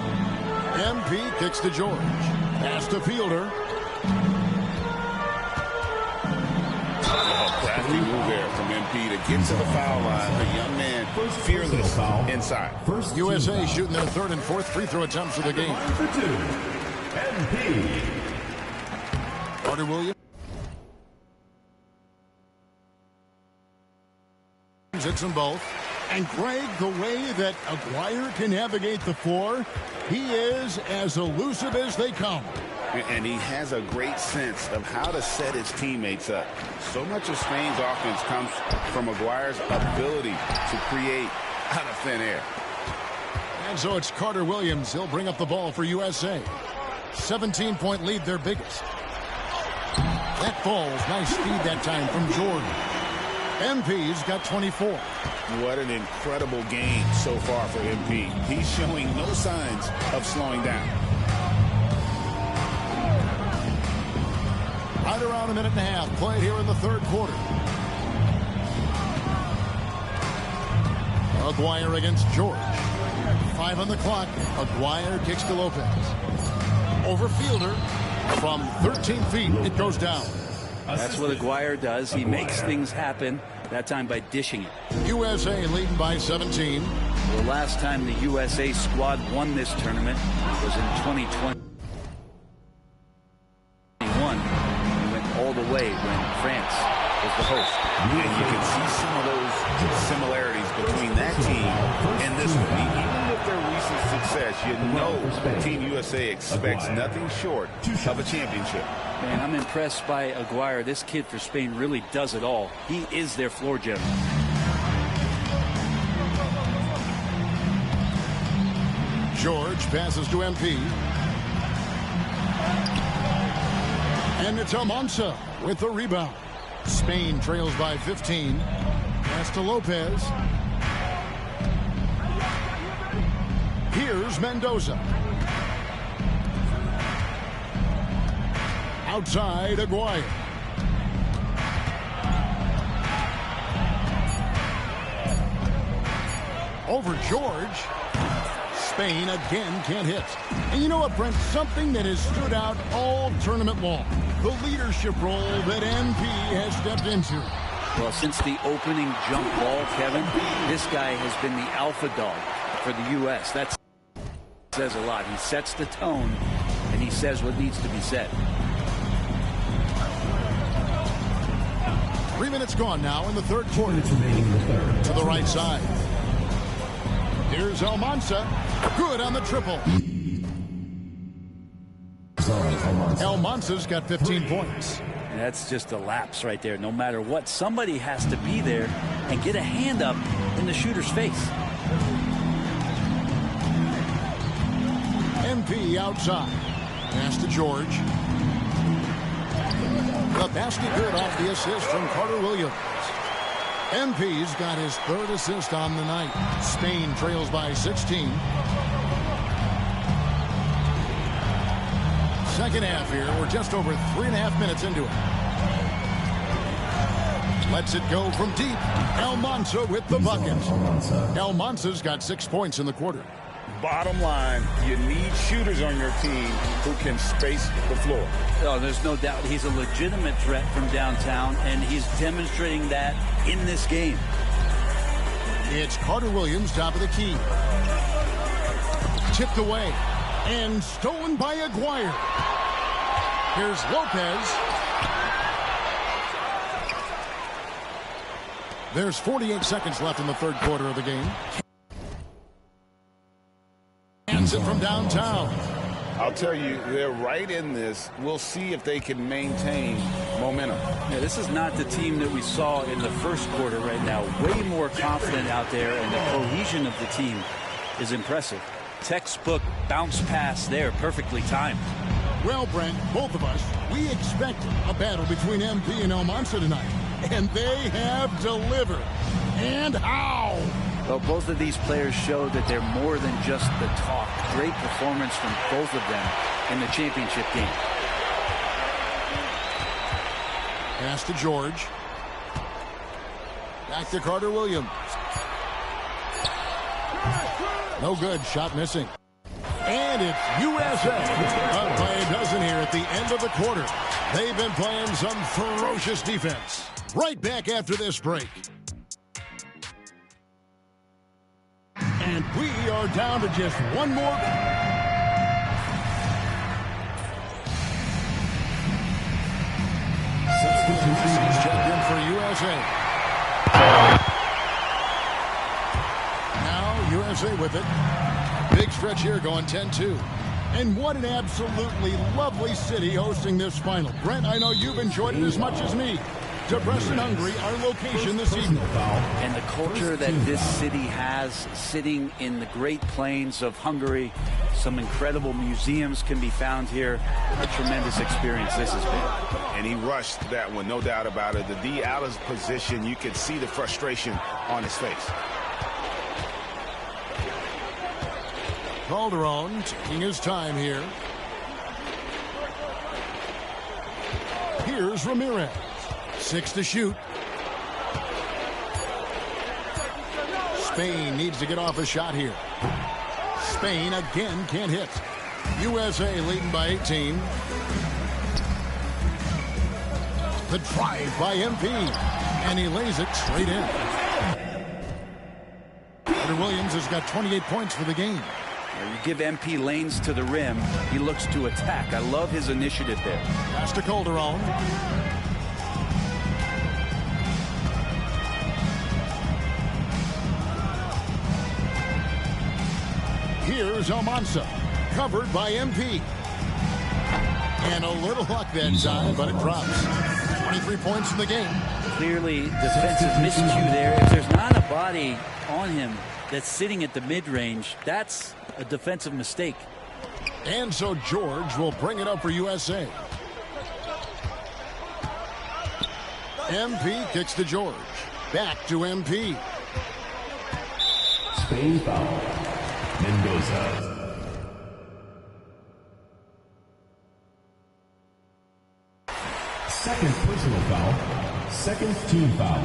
MP kicks to George. Pass to Fielder. Crafty move there from MP to get to the foul line. The young man, fearless inside. USA shooting their third and fourth free throw attempts of the game. MP. Carter Williams hits them both. And Greg, the way that Aguirre can navigate the floor, he is as elusive as they come. And he has a great sense of how to set his teammates up. So much of Spain's offense comes from Aguirre's ability to create out of thin air. And so it's Carter Williams. He'll bring up the ball for USA. 17-point lead, their biggest. That falls. Nice speed that time from Jordan. MP's got 24. What an incredible game so far for MP. He's showing no signs of slowing down. Right around a minute and a half played here in the third quarter. Aguirre against George. 5 on the clock. Aguirre kicks to Lopez. Over Fielder. From 13 feet, it goes down. That's what Aguirre does. He makes things happen, that time by dishing it. USA leading by 17. The last time the USA squad won this tournament was in 2021. We went all the way when France was the host. And you can see some of those similarities between that team and this one. Even with their recent success, you know Team USA expects nothing short of a championship. Man, I'm impressed by Aguirre. This kid for Spain really does it all. He is their floor general. George passes to MP. And it's Almanza with the rebound. Spain trails by 15. Pass to Lopez. Here's Mendoza. Outside, Aguirre. Over George. Spain again can't hit. And you know what, Brent? Something that has stood out all tournament long. The leadership role that MP has stepped into. Well, since the opening jump ball, Kevin, this guy has been the alpha dog for the U.S. That says a lot. He sets the tone, and he says what needs to be said. 3 minutes gone now in the third quarter. To the right side. Here's Almanza. Good on the triple. Almanza's got 15 points. That's just a lapse right there. No matter what, somebody has to be there and get a hand up in the shooter's face. MP outside. Pass to George. The basket good off the assist from Carter Williams. MP's got his third assist on the night. Spain trails by 16. Second half here. We're just over 3.5 minutes into it. Lets it go from deep. Almanza with the bucket. Almanza's got 6 points in the quarter. Bottom line, you need shooters on your team who can space the floor. Oh, there's no doubt he's a legitimate threat from downtown, and he's demonstrating that in this game. It's Carter Williams, top of the key. Tipped away and stolen by Aguirre. Here's Lopez. There's 48 seconds left in the third quarter of the game. sends it from downtown. I'll tell you, they're right in this. We'll see if they can maintain momentum. Yeah, this is not the team that we saw in the first quarter right now. Way more confident out there, and the cohesion of the team is impressive. Textbook bounce pass there, perfectly timed. Well, Brent, both of us, we expected a battle between MP and Almanza tonight, and they have delivered. And how? Well, both of these players showed that they're more than just the talk. Great performance from both of them in the championship game. Pass to George. Back to Carter Williams. No good. Shot missing. And it's USA. Up by a dozen here at the end of the quarter. They've been playing some ferocious defense. Right back after this break. And we are down to just one more. Substitutions checked in for USA. Now USA with it. Big stretch here going 10-2. And what an absolutely lovely city hosting this final. Brent, I know you've enjoyed it as much as me. Debrecen, Hungary, our location this evening. And the culture that this city has, sitting in the Great Plains of Hungary, some incredible museums can be found here. A tremendous experience this has been. And he rushed that one, no doubt about it. The D out of position, you could see the frustration on his face. Calderon taking his time here. Here's Ramirez. 6 to shoot. Spain needs to get off a shot here. Spain again can't hit. USA leading by 18. The drive by MP. And he lays it straight in. Carter Williams has got 28 points for the game. You give MP lanes to the rim, he looks to attack. I love his initiative there. Pass to Calderon. Here's Almanza, covered by MP. And a little luck that time, but it drops. 23 points in the game. Clearly, defensive miscue there. If there's not a body on him that's sitting at the mid-range, that's a defensive mistake. And so George will bring it up for USA. MP kicks to George. Back to MP. Spain foul. Mendoza. Second personal foul. Second team foul.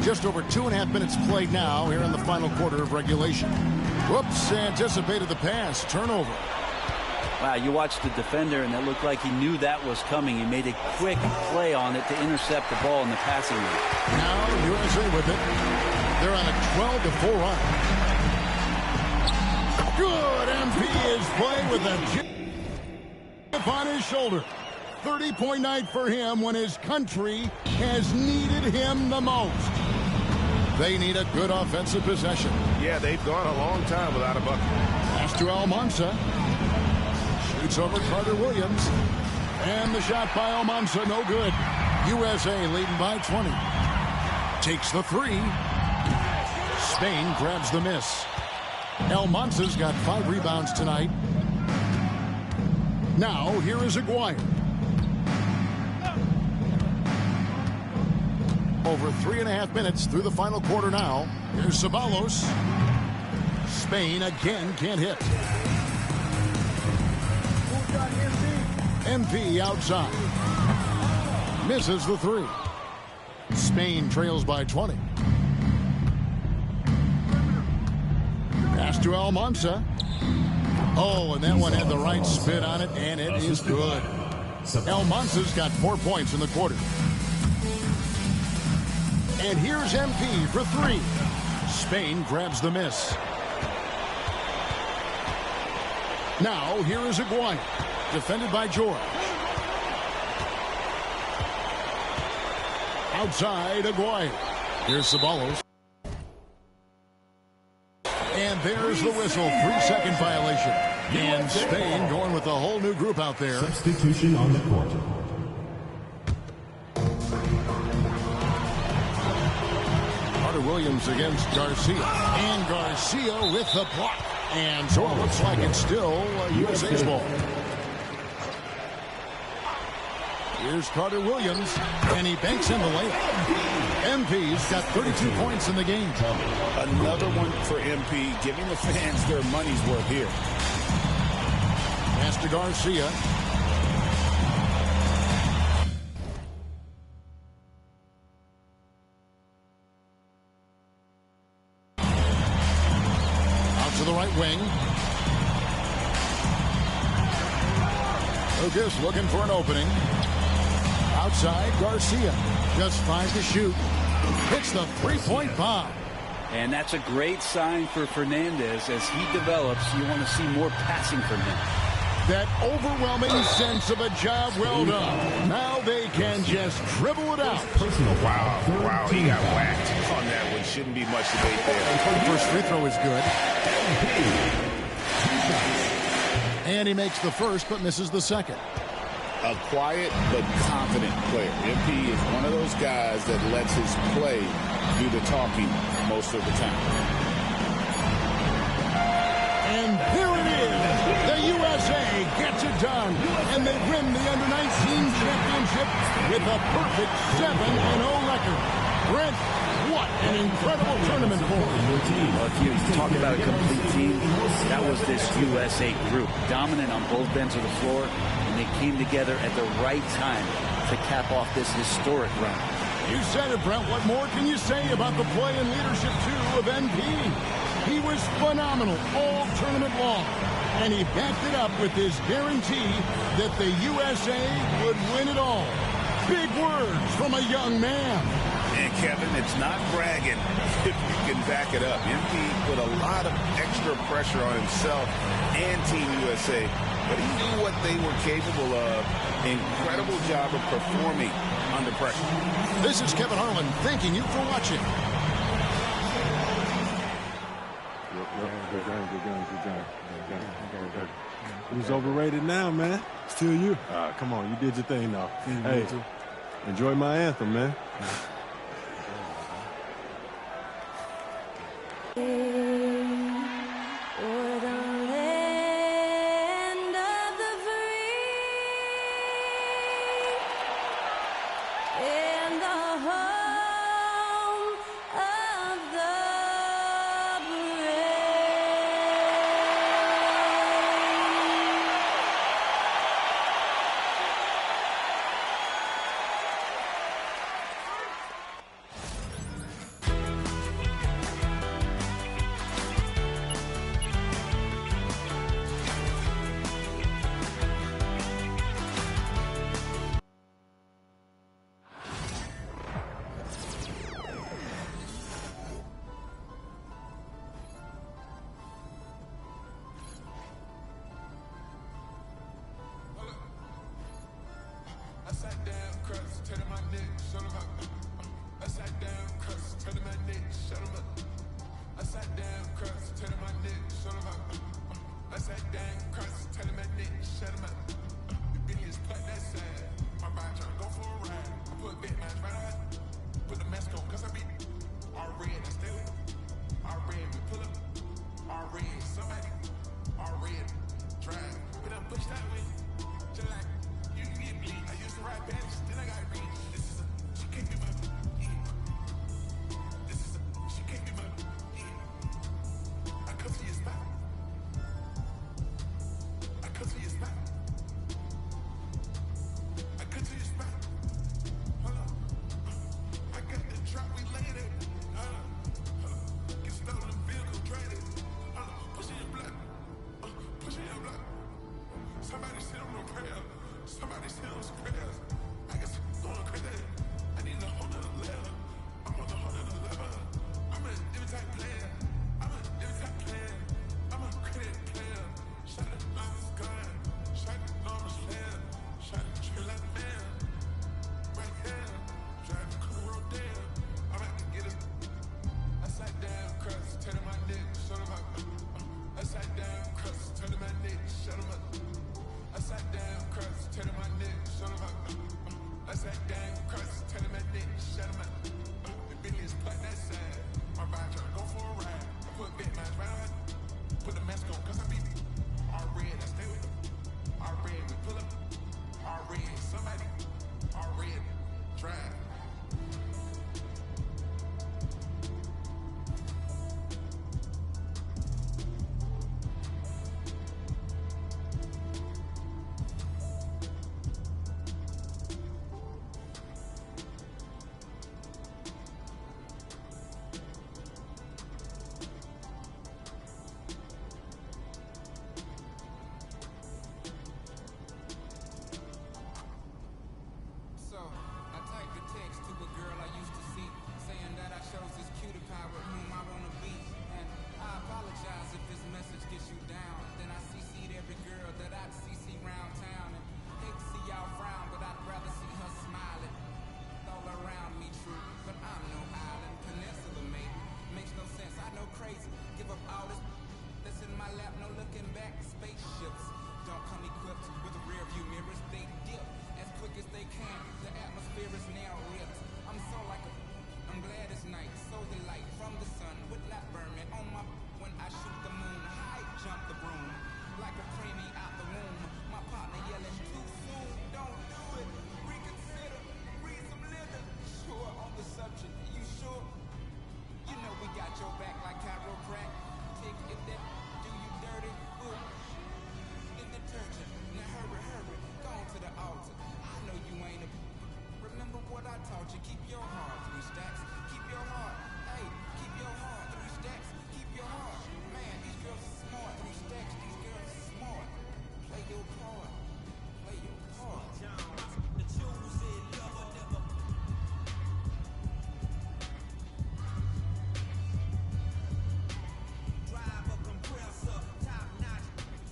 Just over 2.5 minutes played now here in the final quarter of regulation. Whoops, anticipated the pass. Turnover. Wow, you watched the defender, and it looked like he knew that was coming. He made a quick play on it to intercept the ball in the passing lane. Now USA with it. They're on a 12-4 run. Good. MP is playing with a chip on his shoulder. 30-point night for him when his country has needed him the most. They need a good offensive possession. Yeah, they've gone a long time without a bucket. Pass to Almanza. Shoots over Carter Williams. And the shot by Almanza, no good. USA leading by 20. Takes the three. Spain grabs the miss. Almanza's got 5 rebounds tonight. Now, here is Aguirre. Over 3.5 minutes through the final quarter now. Here's Ceballos. Spain again can't hit. MP outside. Misses the three. Spain trails by 20. Pass to Almanza. Oh, and that one had the right spin on it, and it is good. Almanza's got 4 points in the quarter. And here's MP for 3. Spain grabs the miss. Now, here is Aguirre. Defended by George. Outside Aguirre. Here's Ceballos. there's the whistle. 3-second violation. And Spain going with a whole new group out there. Substitution on the court. Carter Williams against Garcia. And Garcia with the block. And so it looks like it's still USA's ball. Here's Carter Williams, and he banks in the layup. MP's got 32 points in the game. Another one for MP, giving the fans their money's worth here. Pass to Garcia. Out to the right wing. Lucas looking for an opening. Outside, Garcia. Just 5 to shoot. Hits the three-point bomb. And that's a great sign for Fernandez. As he develops, you want to see more passing from him. That overwhelming sense of a job well done. Now they can just dribble it out. Wow, he got whacked on that one. Shouldn't be much debate there. The first free throw is good. And he makes the first, but misses the second. A quiet but confident player. MP is one of those guys that lets his play do the talking most of the time. And there it is. The USA gets it done. And they win the Under-19 championship with a perfect 7-0 record. Brent, what an incredible tournament for them. Well, if you talk about a complete team, that was this USA group. Dominant on both ends of the floor. And they came together at the right time to cap off this historic run. You said it, Brent. What more can you say about the play and leadership, too, of MP? He was phenomenal all tournament long. And he backed it up with his guarantee that the USA would win it all. Big words from a young man. And Kevin, it's not bragging if you can back it up. MP put a lot of extra pressure on himself and Team USA, but he knew what they were capable of. Incredible job of performing under pressure. This is Kevin Harlan thanking you for watching. Who's overrated now, man? Still you. Come on, you did your thing now. Hey, enjoy my anthem, man. chose this cutie pie with whom I wanna be. And I apologize if this message gets you down. Then I CC'd every girl that I'd CC round town. And hate to see y'all frown, but I'd rather see her smiling. All around me true, but I'm no island peninsula, mate. Makes no sense, I know crazy. Give up all this that's in my lap, no looking back. Spaceships don't come equipped with rear view mirrors. They dip as quick as they can. The atmosphere is now ripped. I'm glad it's night. So the light from the sun would not burn me on my when I shoot the moon. High jump the broom like a preemie out the womb. My partner yelling too soon. Don't do it. Reconsider. Read some liquor. Sure on the subject. You sure? You know we got your back like chiroprac. Take if that do you dirty. Ooh. In detergent. Now hurry. Go on to the altar. I know you ain't a. Remember what I taught you. Keep your heart 3 stacks. Keep your heart. Hey, keep your heart 3 stacks. Keep your heart. Man, these girls are smart. 3 stacks. These girls are smart. Play your part. Play your part. The chosen lover never. Drive a compressor, top notch.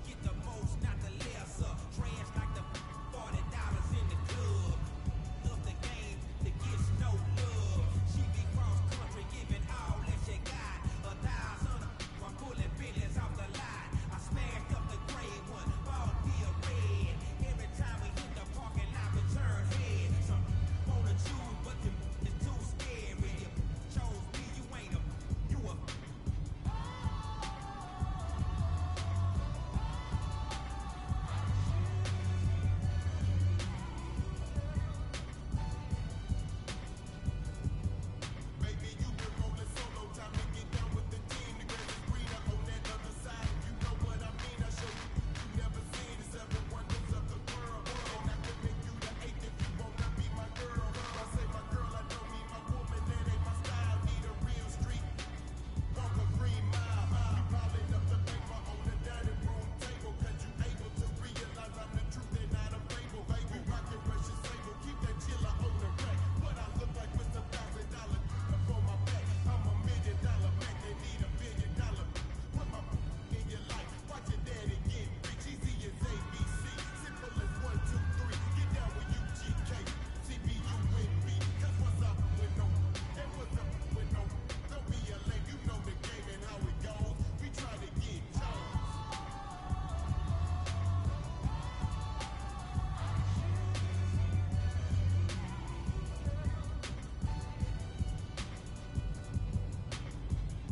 Get the most, not the lesser. Trash like the $40 in the club. Love the game that gets no love. She be cross country, giving all that she got. 1,000 I'm pulling billions off the lot. I smashed up the gray one, bought me a red. Every time we hit the parking lot, we turn head. Some wanna choose, but them is too scary. You chose me, you ain't a, you a. Baby, you been rolling solo, time to get down with the team. The grass is greener on that other side. You know what I mean? I show you. You never seen the 7 wonders of the world. And I can make you the 8th if you wanna be my girl. I say my girl, I don't mean my woman. That ain't my style. Need a real street. Walk a green mile. We piling up the paper on the dining room table. Cause you able to realize I'm the truth and not a fable. Baby, rock your Russian sable. Keep that chiller on the rack. What I look like with $1,000 for my back. I'm $1 million man. They need $1 billion. Put my in your life. Watch your daddy get rich. Easy as ABC. Simple as 1, 2, 3. Get down with UGK. CPU with me. Cause what's up with no? And what's up with no? Don't be a lame. You know the game and how it goes. We try to get Jones.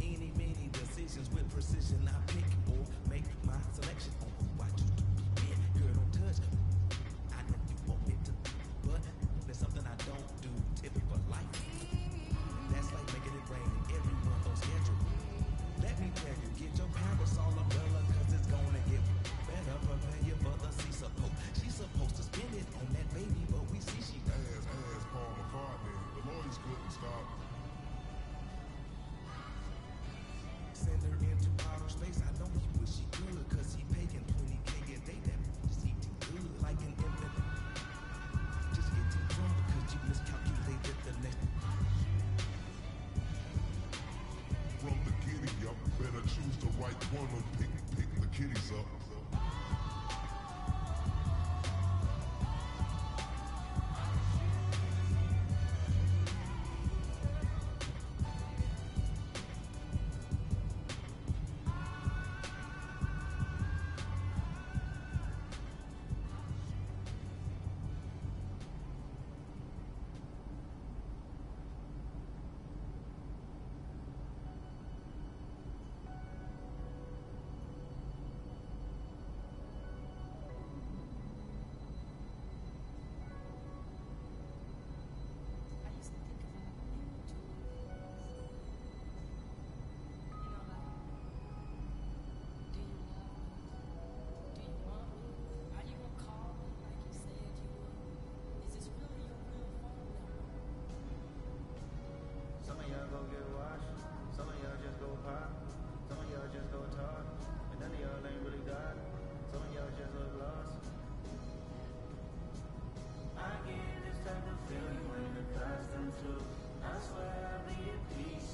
Any, many decisions with precision. I pick or make my selection on who I choose to be with. Girl, don't touch me. I know you want me to, but there's something I don't do. Typical life. That's like making it rain every month on schedule. Let me tell you, get your parasol umbrella, cause it's gonna get better. Prepare you for the sea support. She's supposed to spend it on that baby, but we see she As Paul McCartney, the Lloyds couldn't stop. send her into outer space. I know he wish she could, cause he paying 20K a day. That is eating good, like an infant. Just get too drunk because you miscalculated the next. From the giddy up, better choose the right one or pick the kitties up. I get this type of feel you ain't accustomed to. I swear I'll be at peace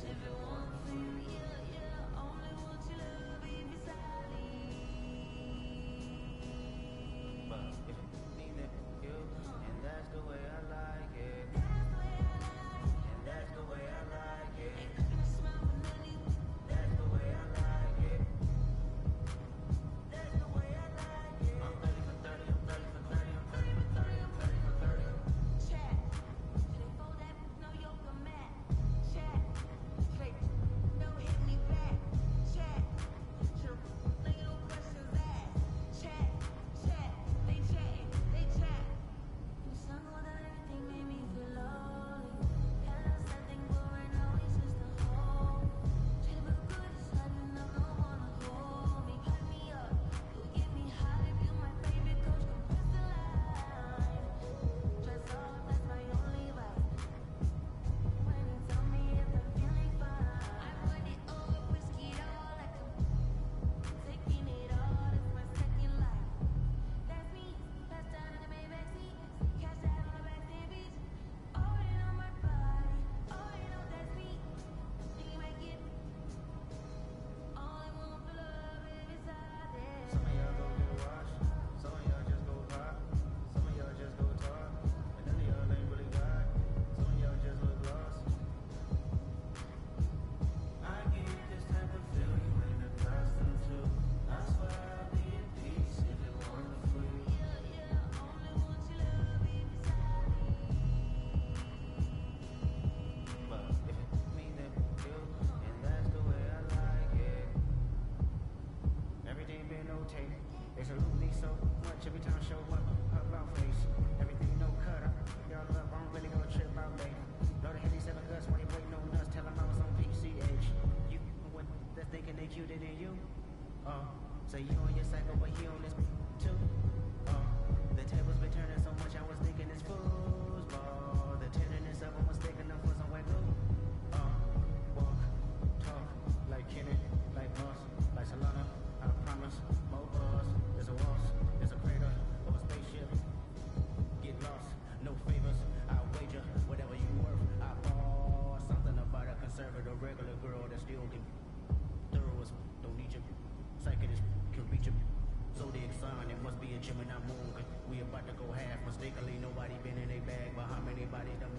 So you on your cycle, but he on this too. The tables been turning so much, I was thinking it's foosball. The tenderness of them was taking them for some wiggle. Walk, talk, like Kenny, like Moss, like Solana. I promise, more buzz. There's a waltz, there's a crater, or a spaceship. Get lost, no favors. I wager whatever you worth. I ball something about a conservative regular girl that still can thorough as don't need you. Psychiatrist can reach him. Zodiac sign, it must be a Gemini moon. We about to go half mistakenly. Nobody been in a bag, but how many bodies done